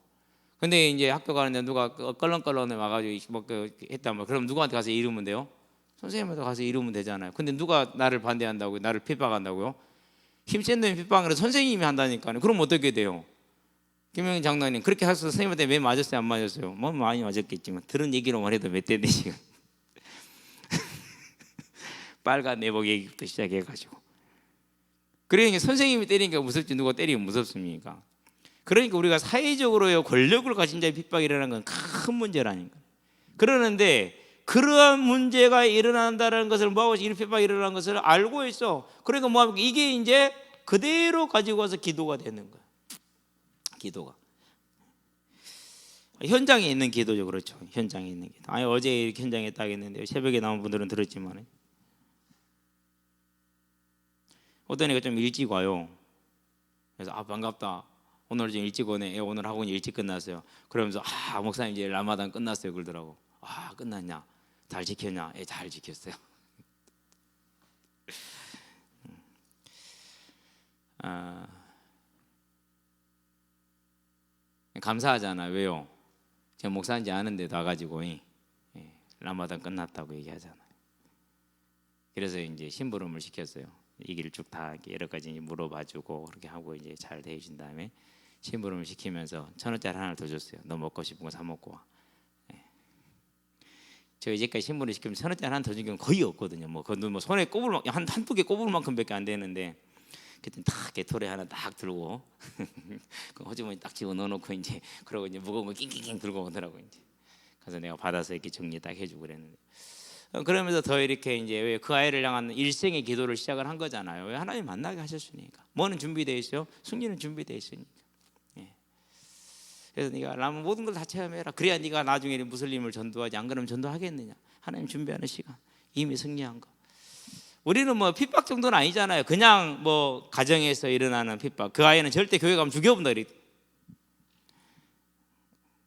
근데 이제 학교 가는데 누가 껄렁껄렁해 와가지고 뭐 했단 말, 그럼 누구한테 가서 이르면 돼요? 선생님한테 가서 이르면 되잖아요. 근데 누가 나를 반대한다고요? 나를 핍박한다고요? 힘센 놈이 핍박을 선생님이 한다니까요. 그럼 어떻게 돼요? 김영희 장로님 그렇게 해서 선생님한테 왜 맞았어요? 안 맞았어요? 뭐 많이 맞았겠지만 들은 얘기로만 해도 몇 대인데 지금 빨간 내복 얘기부터 시작해가지고. 그러니까 선생님이 때리니까 무섭지 누가 때리면 무섭습니까? 그러니까 우리가 사회적으로요 권력을 가진 자의 핍박이 일어나는 건 큰 문제라니까. 그러는데 그러한 문제가 일어난다는 것을 뭐하고 이 핍박이 일어나는 것을 알고 있어. 그러니까 뭐합니까? 이게 이제 그대로 가지고 와서 기도가 되는 거야. 기도가 현장에 있는 기도죠. 그렇죠? 현장에 있는 기도. 아니 어제 이렇게 현장에 딱 있는데 새벽에 나온 분들은 들었지만 어떤 애가 좀 일찍 와요. 그래서 반갑다, 오늘 좀 일찍 오네. 오늘 학원이 일찍 끝났어요. 그러면서 목사님 이제 라마단 끝났어요 그러더라고. 끝났냐? 잘 지켰냐? 예, 잘 지켰어요. 감사하잖아. 왜요? 제가 목사인지 아는데도 와가지고 라마단 끝났다고 얘기하잖아요. 그래서 이제 심부름을 시켰어요. 이 길을 쭉 다 여러 가지 물어봐주고 그렇게 하고 이제 잘 대해준 다음에 심부름을 시키면서 1,000원짜리 하나를 더 줬어요. 너 먹고 싶은 거 사 먹고 와. 저 이제까지 심부름 시키면 1,000원짜리 하나 더 준 경우 거의 없거든요. 뭐 그건 뭐 손에 꼽을 한두 개 꼽을 만큼밖에 안 되는데 그때 딱 개토레 하나 딱 들고 그 호주머니 딱 집어 넣어놓고 이제 그러고 이제 무거운 거 낑낑낑 들고 오더라고. 이제 그래서 내가 받아서 이렇게 정리 딱 해주고 그랬는데, 그러면서 더 이렇게 이제 왜 그 아이를 향한 일생의 기도를 시작을 한 거잖아요. 왜? 하나님 만나게 하셨으니까. 뭐는 준비되어 있어요? 승리는 준비되어 있으니까. 그래서 네가 라면 모든 걸 다 체험해라. 그래야 네가 나중에 무슬림을 전도하지. 안 그러면 전도하겠느냐. 하나님 준비하는 시간, 이미 승리한 거. 우리는 뭐 핍박 정도는 아니잖아요. 그냥 뭐 가정에서 일어나는 핍박. 그 아이는 절대 교회 가면 죽여본다 그랬.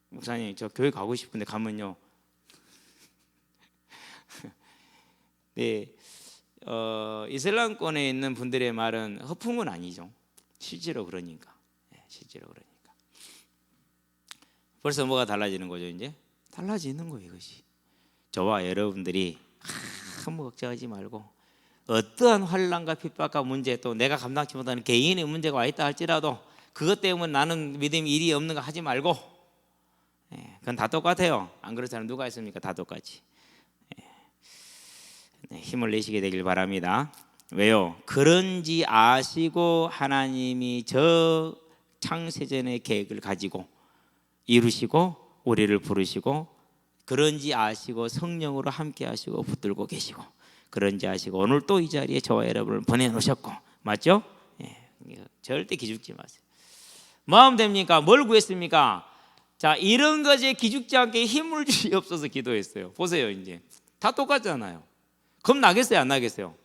목사님 저 교회 가고 싶은데 가면요. 네, 이슬람권에 있는 분들의 말은 허풍은 아니죠. 실제로 그러니까. 실제로 그러니까. 벌써 뭐가 달라지는 거죠? 이제 달라지는 거예요. 이것이 저와 여러분들이 아무 걱정하지 말고 어떠한 환난과 핍박과 문제, 또 내가 감당치 못하는 개인의 문제가 와 있다 할지라도 그것 때문에 나는 믿음이 일이 없는 거 하지 말고, 그건 다 똑같아요. 안 그런 사람 누가 있습니까? 다 똑같이. 힘을 내시게 되길 바랍니다. 왜요? 그런지 아시고 하나님이 저 창세전의 계획을 가지고 이루시고 우리를 부르시고, 그런지 아시고 성령으로 함께 하시고 붙들고 계시고, 그런지 아시고 오늘 또 이 자리에 저와 여러분을 보내놓으셨고, 맞죠? 절대 기죽지 마세요. 마음 됩니까? 뭘 구했습니까? 자, 이런 것에 기죽지 않게 힘을 주시옵소서 기도했어요. 보세요. 이제 다 똑같잖아요. 겁 나겠어요? 안 나겠어요?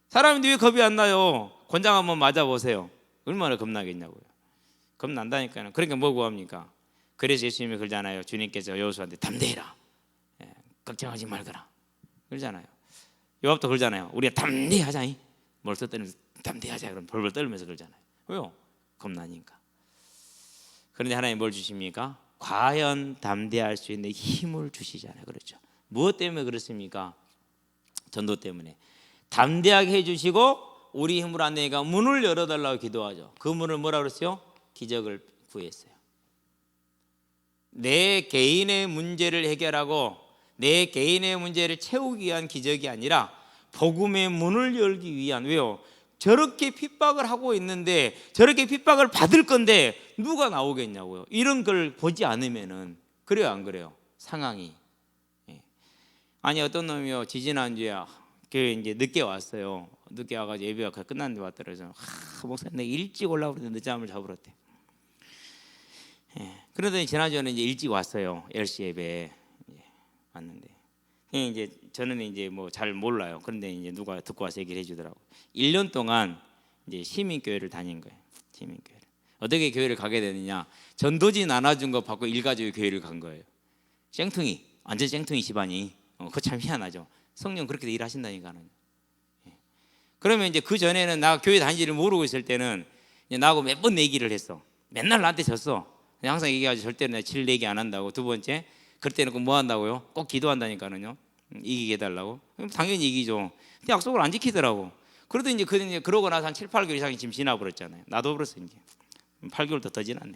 사람인데 왜 겁이 안 나요? 권장 한번 맞아보세요. 얼마나 겁나겠냐고요. 겁 난다니까요. 그러니까 뭐 구합니까? 그래서 예수님이 그러잖아요. 주님께서 여호수아한테 담대해라, 걱정하지 말거라 그러잖아요. 요압도 그러잖아요. 우리가 담대하자. 뭘 썼더니 담대하자. 그럼 벌벌 떨면서 그러잖아요. 왜요? 겁나니까. 그런데 하나님 뭘 주십니까? 과연 담대할 수 있는 힘을 주시잖아요. 그렇죠? 무엇 때문에 그렇습니까? 전도 때문에. 담대하게 해주시고 우리 힘으로 안 되니까 문을 열어달라고 기도하죠. 그 문을 뭐라 그랬어요? 기적을 구했어요. 내 개인의 문제를 해결하고 내 개인의 문제를 채우기 위한 기적이 아니라 복음의 문을 열기 위한. 왜요? 저렇게 핍박을 하고 있는데 저렇게 핍박을 받을 건데 누가 나오겠냐고요. 이런 걸 보지 않으면은. 그래요, 안 그래요? 상황이. 아니 어떤 놈이요, 지지난주에 교회 이제 늦게 왔어요. 늦게 와가지고 예배가 끝났는데 왔더라고요. 목사님, 내가 일찍 올라오는데 늦잠을 자버렸대. 그러더니 지난주에는 이제 일찍 왔어요. 10시 예배에 왔는데, 이제 저는 이제 뭐 잘 몰라요. 그런데 이제 누가 듣고 와서 얘기를 해주더라고. 1년 동안 이제 시민교회를 다닌 거예요. 시민교회를. 어떻게 교회를 가게 되느냐? 전도지 나눠준 거 받고 일가족이 교회를 간 거예요. 쟁퉁이, 완전 쟁퉁이 집안이. 그거 참 희한하죠. 성령 그렇게 일하신다니까는. 그러면 이제 그 전에는 나 교회 다니지를 모르고 있을 때는 나하고 몇 번 내기를 했어. 맨날 나한테 졌어. 항상 얘기하지, 절대로 내가 질 내기 안 한다고. 두 번째, 그럴 때는 꼭 뭐 한다고요? 꼭 기도한다니까는요. 이기게 해달라고. 그럼 당연히 이기죠. 근데 약속을 안 지키더라고. 그러더니 이제 그러고 나서 한 7, 8개월 이상이 지금 지나버렸잖아요. 나도 그랬어. 이제 8개월도 더 지났네.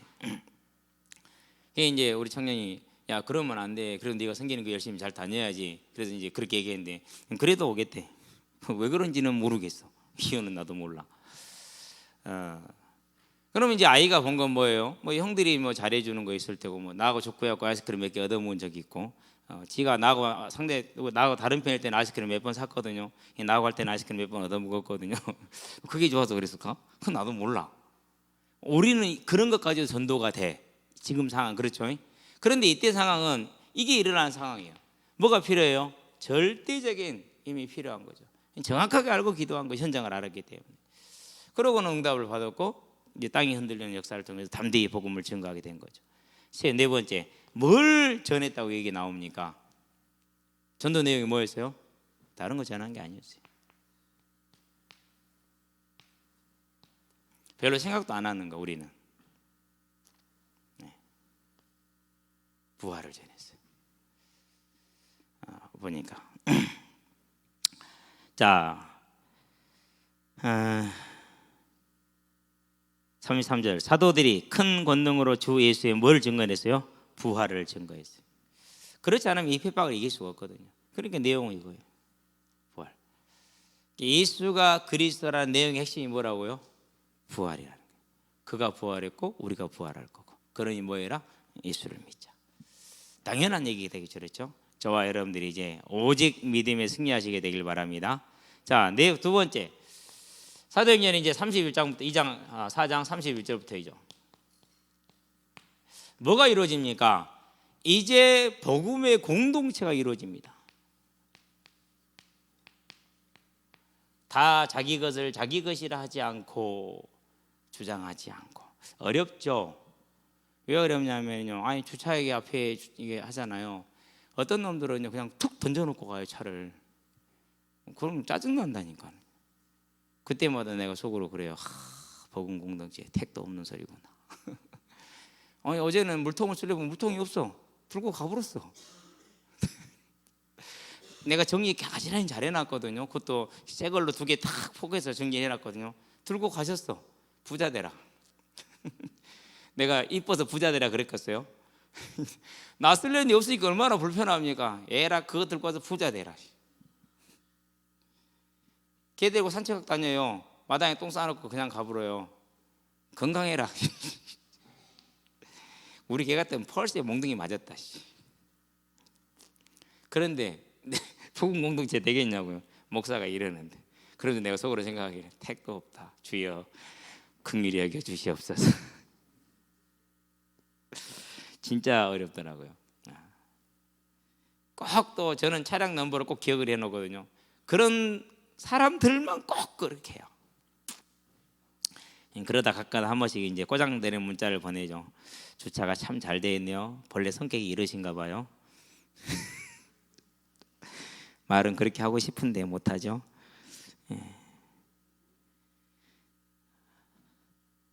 이제 우리 청년이, 야 그러면 안 돼. 그래도 네가 생기는 거 열심히 잘 다녀야지. 그래서 이제 그렇게 얘기했는데 그래도 오겠대. 왜 그런지는 모르겠어. 이유는 나도 몰라. 그러면 이제 아이가 본 건 뭐예요? 뭐 형들이 뭐 잘해주는 거 있을 테고, 뭐 나하고 족구해갖고 아이스크림 몇 개 얻어먹은 적이 있고, 지가 나하고 다른 편일 때는 아이스크림 몇 번 샀거든요. 나하고 할 때는 아이스크림 몇 번 얻어먹었거든요. 그게 좋아서 그랬을까? 그건 나도 몰라. 우리는 그런 것까지도 전도가 돼. 지금 상황 그렇죠? 그런데 이때 상황은 이게 일어나는 상황이에요. 뭐가 필요해요? 절대적인 힘이 필요한 거죠. 정확하게 알고 기도한 거, 현장을 알았기 때문에. 그러고는 응답을 받았고 이제 땅이 흔들리는 역사를 통해서 담대히 복음을 증거하게 된 거죠. 네 번째, 뭘 전했다고 얘기 나옵니까? 전도 내용이 뭐였어요? 다른 거 전한 게 아니었어요. 별로 생각도 안 하는 거 우리는. 부활을 전했어요. 보니까 자 33절, 사도들이 큰 권능으로 주 예수의 뭘 증거했어요? 부활을 증거했어요. 그렇지 않으면 이 핍박을 이길 수가 없거든요. 그러니까 내용은 이거예요. 부활. 예수가 그리스도라는 내용의 핵심이 뭐라고요? 부활이라는 거예요. 그가 부활했고 우리가 부활할 거고. 그러니 뭐해라? 예수를 믿자. 당연한 얘기가 되겠죠. 그렇죠? 저와 여러분들이 이제 오직 믿음에 승리하시게 되길 바랍니다. 자, 두 번째, 사도행전 이제 31장부터 4장 31절부터이죠. 뭐가 이루어집니까? 이제 복음의 공동체가 이루어집니다. 다 자기 것을 자기 것이라 하지 않고 주장하지 않고. 어렵죠. 왜 어렵냐면요, 아니 주차기 앞에 이게 하잖아요. 어떤 놈들은 그냥 툭 던져놓고 가요, 차를. 그럼 짜증난다니까. 그때마다 내가 속으로 그래요. 복음 공동체 택도 없는 소리구나. 아니 어제는 물통을 쓰려고 물통이 없어. 들고 가버렸어. 내가 정리 가지런히 잘 해놨거든요. 그것도 새 걸로 2개 탁 포개서 정리해놨거든요. 들고 가셨어. 부자 되라. 내가 이뻐서 부자 되라 그랬겠어요? 나 쓸 일이 없으니까 얼마나 불편합니까? 에라 그거 들고 와서 부자 되라. 개 데리고 산책 다녀요. 마당에 똥 싸놓고 그냥 가버려요. 건강해라. 우리 개 같으면 펄스에 몽둥이 맞았다. 그런데 복음 공동체 되겠냐고요. 목사가 이러는데. 그래도 내가 속으로 생각하기를 택도 없다. 주여 긍휼히 여겨 주시옵소서. 진짜 어렵더라고요. 꼭 또 저는 차량 넘버를 꼭 기억을 해놓거든요. 그런 사람들만 꼭 그렇게 해요. 그러다 가끔 한 번씩 이제 꼬장되는 문자를 보내죠. 주차가 참 잘 돼 있네요. 본래 성격이 이러신가 봐요. 말은 그렇게 하고 싶은데 못하죠.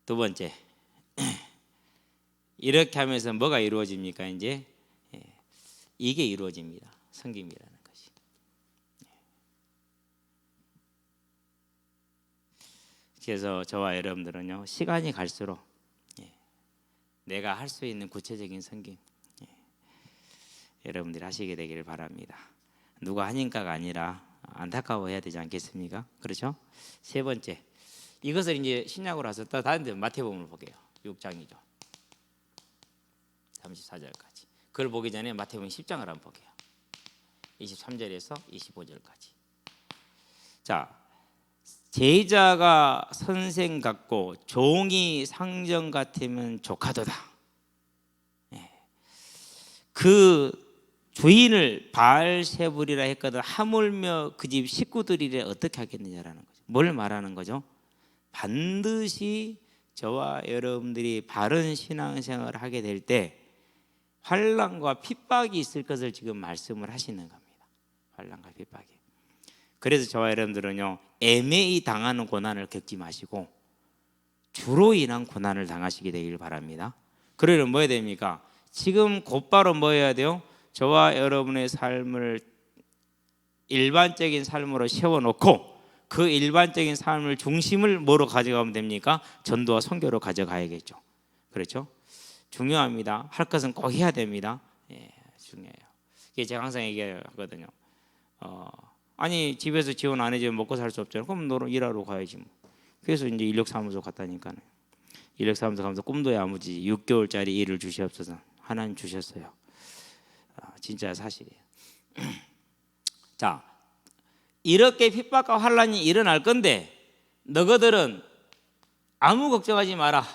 두 번째, 이렇게 하면서 뭐가 이루어집니까? 이제 이게 이루어집니다. 섬김이라는 것이. 그래서 저와 여러분들은요, 시간이 갈수록 내가 할 수 있는 구체적인 섬김 여러분들이 하시게 되기를 바랍니다. 누가 하니까가 아니라 안타까워해야 되지 않겠습니까? 그렇죠? 세 번째, 이것을 이제 신약으로 와서 또 다른 데 마태복음을 볼게요. 6장이죠. 34절까지. 그걸 보기 전에 마태복음 10장을 한번 볼게요. 23절에서 25절까지. 자, 제자가 선생 같고 종이 상전 같으면 족하도다. 그 주인을 바알세불이라 했거든 하물며 그 집 식구들이래 어떻게 하겠느냐라는 거죠. 뭘 말하는 거죠? 반드시 저와 여러분들이 바른 신앙생활을 하게 될 때 환난과 핍박이 있을 것을 지금 말씀을 하시는 겁니다. 환난과 핍박이. 그래서 저와 여러분들은요, 애매히 당하는 고난을 겪지 마시고 주로 인한 고난을 당하시게 되길 바랍니다. 그러려면 뭐 해야 됩니까? 지금 곧바로 뭐 해야 돼요? 저와 여러분의 삶을 일반적인 삶으로 세워놓고 그 일반적인 삶을 중심을 뭐로 가져가면 됩니까? 전도와 선교로 가져가야겠죠. 그렇죠? 중요합니다. 할 것은 꼭 해야 됩니다. 중요해요. 이게 제가 항상 얘기하거든요. 아니 집에서 지원 안 해주면 먹고 살 수 없잖아요. 그럼 너로 일하러 가야지 뭐. 그래서 이제 인력사무소 갔다니까요. 인력사무소 가면서 꿈도 야무지 6개월짜리 일을 주시옵소서. 하나님 주셨어요. 진짜 사실이에요. 자, 이렇게 핍박과 환난이 일어날 건데 너희들은 아무 걱정하지 마라.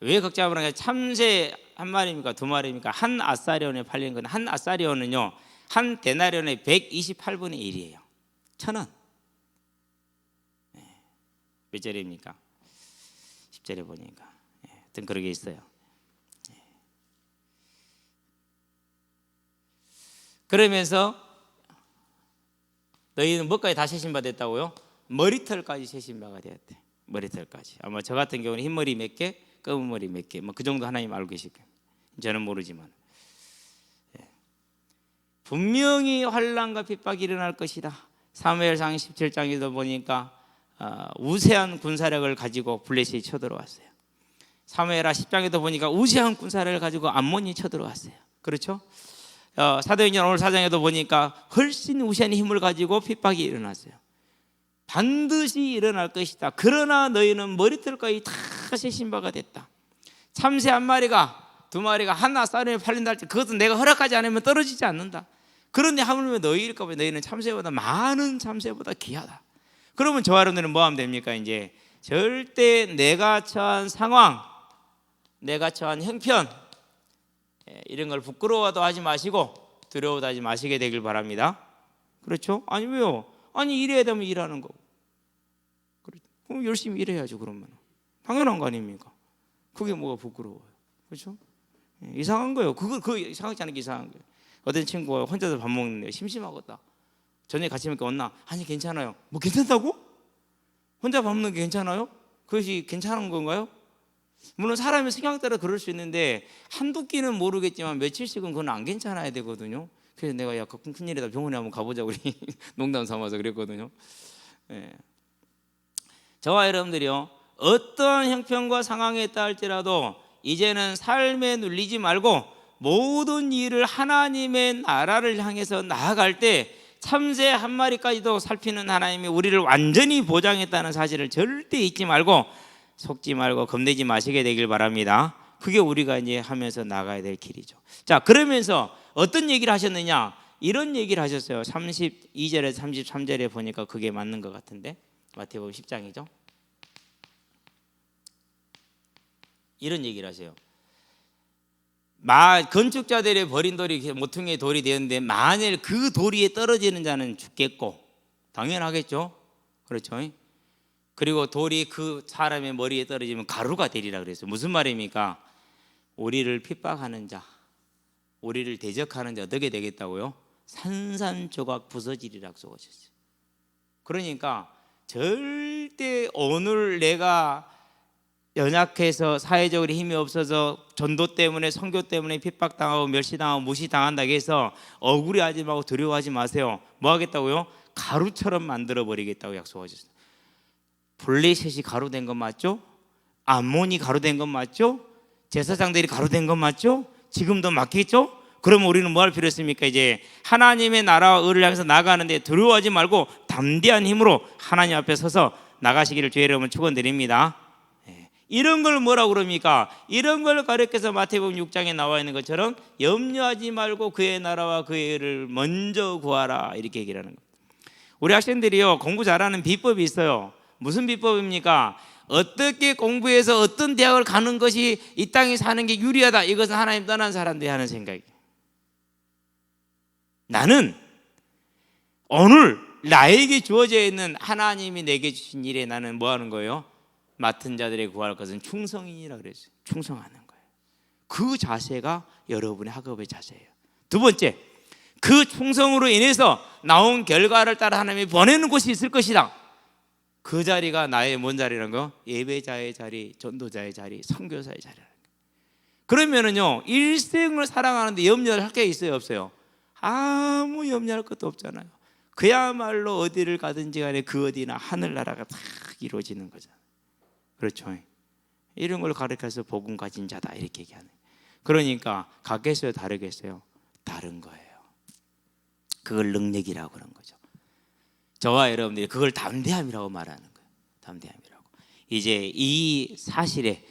왜 걱정하지 마라? 참새 한 마리입니까? 두 마리입니까? 한 아사리온에 팔린 건 한 아사리온은요, 한 데나리온의 128분의 1이에요. 1,000원. 몇 절입니까? 10절에 보니까 하여튼 그러게 있어요. 그러면서 너희는 뭐까지 다 세신받았다고요? 머리털까지 세신바가 되었대. 머리털까지. 아마 저 같은 경우는 흰머리 몇 개, 검은 머리 몇 개, 뭐 그 정도 하나님 알고 계실 거예요. 저는 모르지만 분명히 환난과 핍박이 일어날 것이다. 사무엘상 17장에도 보니까 우세한 군사력을 가지고 블레셋이 쳐들어왔어요. 사무엘하 10장에도 보니까 우세한 군사력을 가지고 암몬이 쳐들어왔어요. 그렇죠? 사도행전 오늘 4장에도 보니까 훨씬 우세한 힘을 가지고 핍박이 일어났어요. 반드시 일어날 것이다. 그러나 너희는 머리털까지 다 세신 바가 됐다. 참새 한 마리가 두 마리가 하나 쌀에 팔린다 할 때 그것은 내가 허락하지 않으면 떨어지지 않는다. 그런데 하물며 너희일까 봐 너희는 참새보다 많은 참새보다 귀하다. 그러면 저와 여러분들은 뭐 하면 됩니까? 이제 절대 내가 처한 상황, 내가 처한 형편 이런 걸 부끄러워도 하지 마시고 두려워도 하지 마시게 되길 바랍니다. 그렇죠? 아니 왜요? 아니 일해야 되면 일하는 거고. 그럼 열심히 일해야죠. 그러면 당연한 거 아닙니까? 그게 뭐가 부끄러워요? 그렇죠? 이상한 거예요. 그거 이상하지 않은 게 이상한 거예요. 어떤 친구가 혼자서 밥 먹는데 심심하겠다. 저녁에 같이 먹게 왔나? 아니 괜찮아요. 뭐 괜찮다고? 혼자 밥 먹는 게 괜찮아요? 그것이 괜찮은 건가요? 물론 사람의 성향 따라 그럴 수 있는데 한두 끼는 모르겠지만 며칠씩은 그건 안 괜찮아야 되거든요. 그래서 내가 야 큰일이다 병원에 한번 가보자 우리 농담 삼아서 그랬거든요. 저와 여러분들이요, 어떠한 형편과 상황에 있다 할지라도 이제는 삶에 눌리지 말고 모든 일을 하나님의 나라를 향해서 나아갈 때 참새 한 마리까지도 살피는 하나님이 우리를 완전히 보장했다는 사실을 절대 잊지 말고 속지 말고 겁내지 마시게 되길 바랍니다. 그게 우리가 이제 하면서 나가야 될 길이죠. 자, 그러면서 어떤 얘기를 하셨느냐? 이런 얘기를 하셨어요. 32절에서 33절에 보니까 그게 맞는 것 같은데 마태복음 10장이죠. 이런 얘기를 하세요. 건축자들의 버린 돌이 모퉁이의 돌이 되었는데 만일 그 돌 위에 떨어지는 자는 죽겠고, 당연하겠죠. 그렇죠. 그리고 돌이 그 사람의 머리에 떨어지면 가루가 되리라 그랬어요. 무슨 말입니까? 우리를 핍박하는 자, 우리를 대적하는 자 어떻게 되겠다고요? 산산조각 부서지리라 약속하셨어요. 그러니까 절대 오늘 내가 연약해서 사회적으로 힘이 없어서 전도 때문에 선교 때문에 핍박당하고 멸시당하고 무시당한다고 해서 억울해하지 말고 두려워하지 마세요. 뭐 하겠다고요? 가루처럼 만들어 버리겠다고 약속하셨어요. 블레셋이 가루된 건 맞죠? 암몬이 가루된 건 맞죠? 제사장들이 가루된 건 맞죠? 지금도 맞겠죠? 그럼 우리는 뭐 할 필요 있습니까? 이제 하나님의 나라와 의를 향해서 나가는데 두려워하지 말고 담대한 힘으로 하나님 앞에 서서 나가시기를 주의 이름으로 축원드립니다. 이런 걸 뭐라고 그럽니까? 이런 걸 가르쳐서 마태복음 6장에 나와 있는 것처럼 염려하지 말고 그의 나라와 그의 의를 먼저 구하라, 이렇게 얘기를 하는 겁니다. 우리 학생들이요, 공부 잘하는 비법이 있어요. 무슨 비법입니까? 어떻게 공부해서 어떤 대학을 가는 것이 이 땅에 사는 게 유리하다, 이것은 하나님 떠난 사람들이 하는 생각이에요. 나는 오늘 나에게 주어져 있는 하나님이 내게 주신 일에 나는 뭐 하는 거예요? 맡은 자들의 구할 것은 충성이니라 그랬어요. 충성하는 거예요. 그 자세가 여러분의 학업의 자세예요. 두 번째, 그 충성으로 인해서 나온 결과를 따라 하나님이 보내는 곳이 있을 것이다. 그 자리가 나의 뭔 자리라는 거? 예배자의 자리, 전도자의 자리, 선교사의 자리라는 거예요. 그러면은요, 일생을 살아가는데 염려를 할 게 있어요, 없어요? 아무 염려할 것도 없잖아요. 그야말로 어디를 가든지 간에 그 어디나 하늘나라가 다 이루어지는 거잖아요. 그렇죠? 이런 걸 가르쳐서 복음 가진 자다, 이렇게 얘기하는. 그러니까 같겠어요, 다르겠어요? 다른 거예요. 그걸 능력이라고 그런 거죠. 저와 여러분들이 그걸 담대함이라고 말하는 거예요. 담대함이라고. 이제 이 사실에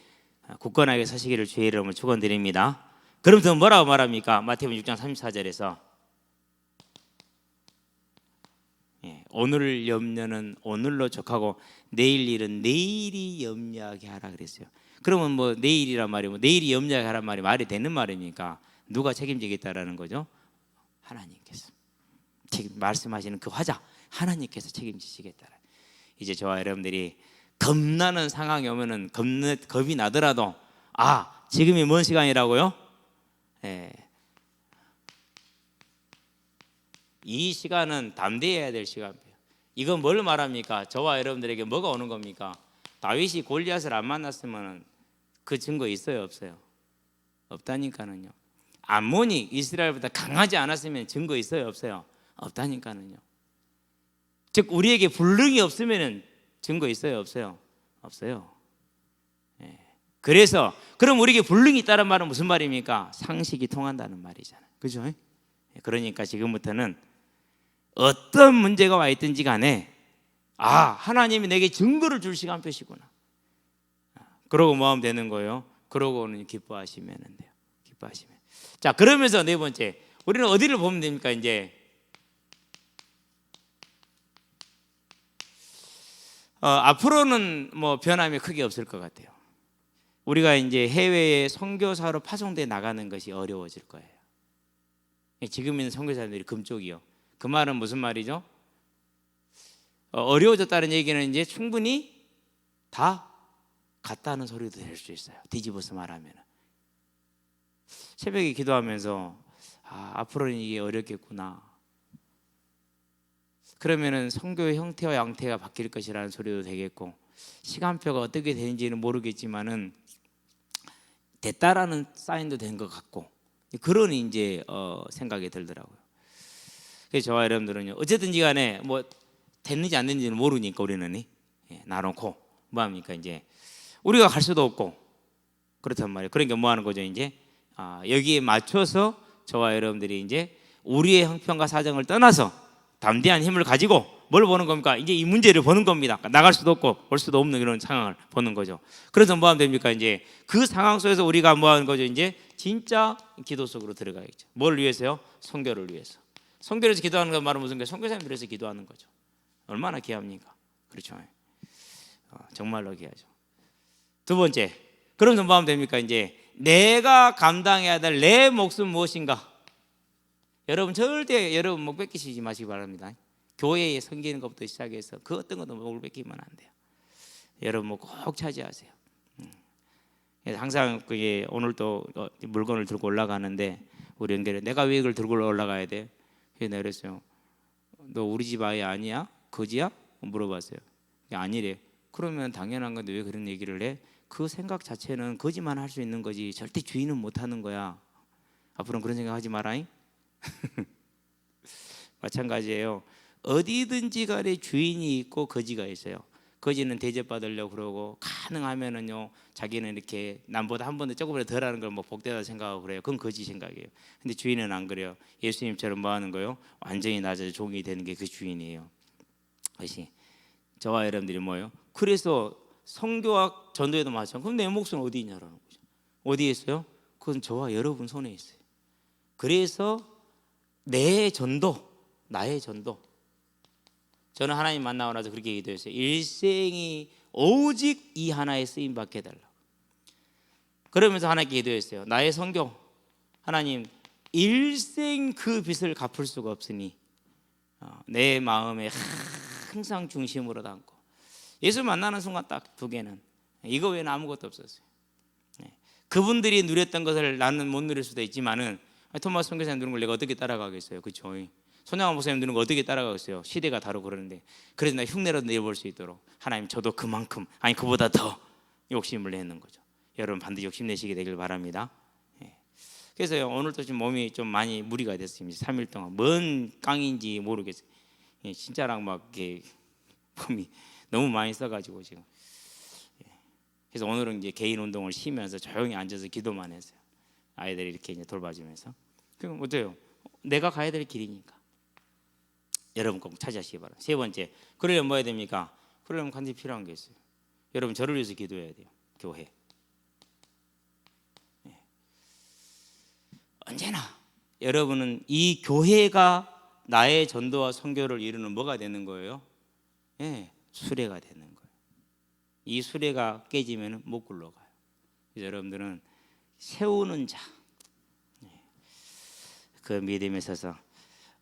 굳건하게 서시기를 주의 이름으로 축원드립니다. 그럼 더 뭐라고 말합니까? 마태복음 6장 34절에서 오늘 염려는 오늘로 족하고 내일 일은 내일이 염려하게 하라 그랬어요. 그러면 뭐 내일이란 말이 뭐 내일이 염려하게 하란 말이 말이 되는 말입니까? 누가 책임지겠다라는 거죠? 하나님께서 말씀하시는 그 화자 하나님께서 책임지시겠다. 이제 저와 여러분들이 겁나는 상황이 오면은 겁이 나더라도 지금이 뭔 시간이라고요? 이 시간은 담대해야 될 시간이에요. 이건 뭘 말합니까? 저와 여러분들에게 뭐가 오는 겁니까? 다윗이 골리앗을 안 만났으면 그 증거 있어요, 없어요? 없다니까는요. 암몬이 이스라엘보다 강하지 않았으면 증거 있어요, 없어요? 없다니까는요. 즉 우리에게 불능이 없으면 증거 있어요, 없어요? 없어요. 그래서 그럼 우리에게 불능이 있다는 말은 무슨 말입니까? 상식이 통한다는 말이잖아요. 그죠? 그러니까 지금부터는 어떤 문제가 와 있든지 간에 하나님이 내게 증거를 줄 시간표시구나. 그러고 뭐 하면 되는 거예요? 그러고는 기뻐하시면 돼요. 기뻐하시면. 자, 그러면서 네 번째, 우리는 어디를 보면 됩니까? 이제 앞으로는 뭐 변함이 크게 없을 것 같아요. 우리가 이제 해외에 선교사로 파송돼 나가는 것이 어려워질 거예요. 지금 있는 선교사들이 금쪽이요. 그 말은 무슨 말이죠? 어려워졌다는 얘기는 이제 충분히 다 같다는 소리도 될 수 있어요. 뒤집어서 말하면. 새벽에 기도하면서 앞으로는 이게 어렵겠구나. 그러면은 선교의 형태와 양태가 바뀔 것이라는 소리도 되겠고, 시간표가 어떻게 되는지는 모르겠지만은 됐다라는 사인도 된 것 같고, 그런 이제 생각이 들더라고요. 그래서 저와 여러분들은요, 어쨌든지 간에 뭐 됐는지 안 됐는지는 모르니까 우리는 나놓고 뭐 합니까? 이제 우리가 갈 수도 없고 그렇단 말이에요. 그러니까 뭐 하는 거죠? 이제 여기에 맞춰서 저와 여러분들이 이제 우리의 형편과 사정을 떠나서 담대한 힘을 가지고 뭘 보는 겁니까? 이제 이 문제를 보는 겁니다. 나갈 수도 없고 올 수도 없는 이런 상황을 보는 거죠. 그래서 뭐 하면 됩니까? 이제 그 상황 속에서 우리가 뭐 하는 거죠? 이제 진짜 기도 속으로 들어가야겠죠. 뭘 위해서요? 선교를 위해서. 선교를 위해서 기도하는 건 말은 무슨 거예요? 선교사님들 위해서 기도하는 거죠. 얼마나 귀합니까? 그렇죠. 정말로 귀하죠. 두 번째, 그럼 뭐 하면 됩니까? 이제 내가 감당해야 될 내 몫은 무엇인가? 여러분 절대 여러분 목 뺏기시지 마시기 바랍니다. 교회에 섬기는 것부터 시작해서 그 어떤 것도 목을 뺏기면 안 돼요. 여러분 목 꼭 차지하세요. 그래서 항상 오늘 또 물건을 들고 올라가는데 우리 연결에 내가 왜 이걸 들고 올라가야 돼? 그래서 내가 그랬어요. 너 우리 집 아이 아니야? 거지야? 물어봤어요. 아니래. 그러면 당연한 건데 왜 그런 얘기를 해? 그 생각 자체는 거지만 할 수 있는 거지 절대 주인은 못 하는 거야. 앞으로는 그런 생각 하지 마라잉. 마찬가지예요. 어디든지 간에 주인이 있고 거지가 있어요. 거지는 대접받으려고 그러고 가능하면은요 자기는 이렇게 남보다 한 번도 조금이라도 덜하는 걸 뭐 복되다 생각하고 그래요. 그건 거지 생각이에요. 근데 주인은 안 그래요. 예수님처럼 뭐 하는 거요? 완전히 낮아져 종이 되는 게 그 주인이에요. 그것이 저와 여러분들이 뭐예요? 그래서 성교학 전도에도 마찬가지. 그럼 내 몫은 어디 있냐라는 거죠. 어디에 있어요? 그건 저와 여러분 손에 있어요. 그래서 내 전도, 나의 전도. 저는 하나님 만나고 나서 그렇게 기도했어요. 일생이 오직 이 하나에 쓰임 받게 해달라. 그러면서 하나님께 기도했어요. 나의 선교, 하나님 일생 그 빚을 갚을 수가 없으니 내 마음에 항상 중심으로 담고 예수 만나는 순간 딱 두 개는 이거 외에는 아무것도 없었어요. 그분들이 누렸던 것을 나는 못 누릴 수도 있지만은 토마스 선교사님 누른 걸 내가 어떻게 따라가겠어요? 그렇죠? 손양원 목사님 누른 거 어떻게 따라가겠어요? 시대가 다르고 그러는데 그래서 나 흉내라도 내볼 수 있도록 하나님 저도 그만큼 아니 그보다 더 욕심을 내는 거죠. 여러분 반드시 욕심내시게 되길 바랍니다. 그래서 오늘도 지금 몸이 좀 많이 무리가 됐습니다. 3일 동안 뭔 깡인지 모르겠어요. 진짜랑 막 이렇게 몸이 너무 많이 써가지고 지금. 그래서 오늘은 이제 개인 운동을 쉬면서 조용히 앉아서 기도만 했어요. 아이들이 이렇게 이제 돌봐주면서. 그럼 어때요? 내가 가야 될 길이니까. 여러분 꼭 찾아시기 바랍니다. 세 번째, 그러려면 뭐 해야 됩니까? 그러려면 간절히 필요한 게 있어요. 여러분 저를 위해서 기도해야 돼요. 교회. 언제나 여러분은 이 교회가 나의 전도와 선교를 이루는 뭐가 되는 거예요? 수레가 되는 거예요. 이 수레가 깨지면 못 굴러가요. 그래서 여러분들은 세우는 자, 그 믿음에 서서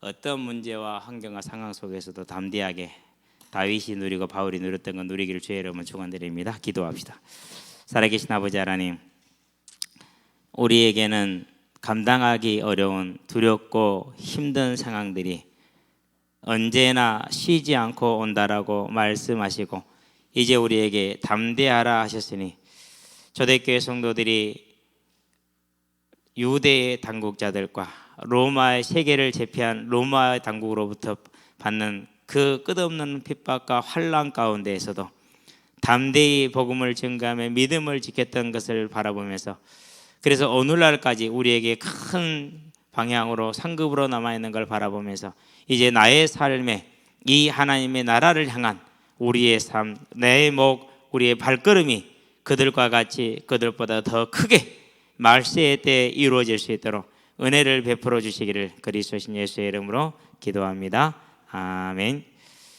어떤 문제와 환경과 상황 속에서도 담대하게 다윗이 누리고 바울이 누렸던 건 누리기를 주의 이름으로 축원드립니다. 기도합시다. 살아계신 아버지 하나님, 우리에게는 감당하기 어려운 두렵고 힘든 상황들이 언제나 쉬지 않고 온다라고 말씀하시고 이제 우리에게 담대하라 하셨으니 초대교회 성도들이 유대의 당국자들과 로마의 세계를 제패한 로마의 당국으로부터 받는 그 끝없는 핍박과 환난 가운데에서도 담대히 복음을 증거하며 믿음을 지켰던 것을 바라보면서 그래서 오늘날까지 우리에게 큰 방향으로 상급으로 남아있는 걸 바라보면서 이제 나의 삶에 이 하나님의 나라를 향한 우리의 삶, 내 목, 우리의 발걸음이 그들과 같이 그들보다 더 크게 말세의 때에 이루어질 수 있도록 은혜를 베풀어 주시기를 그리스도신 예수의 이름으로 기도합니다. 아멘.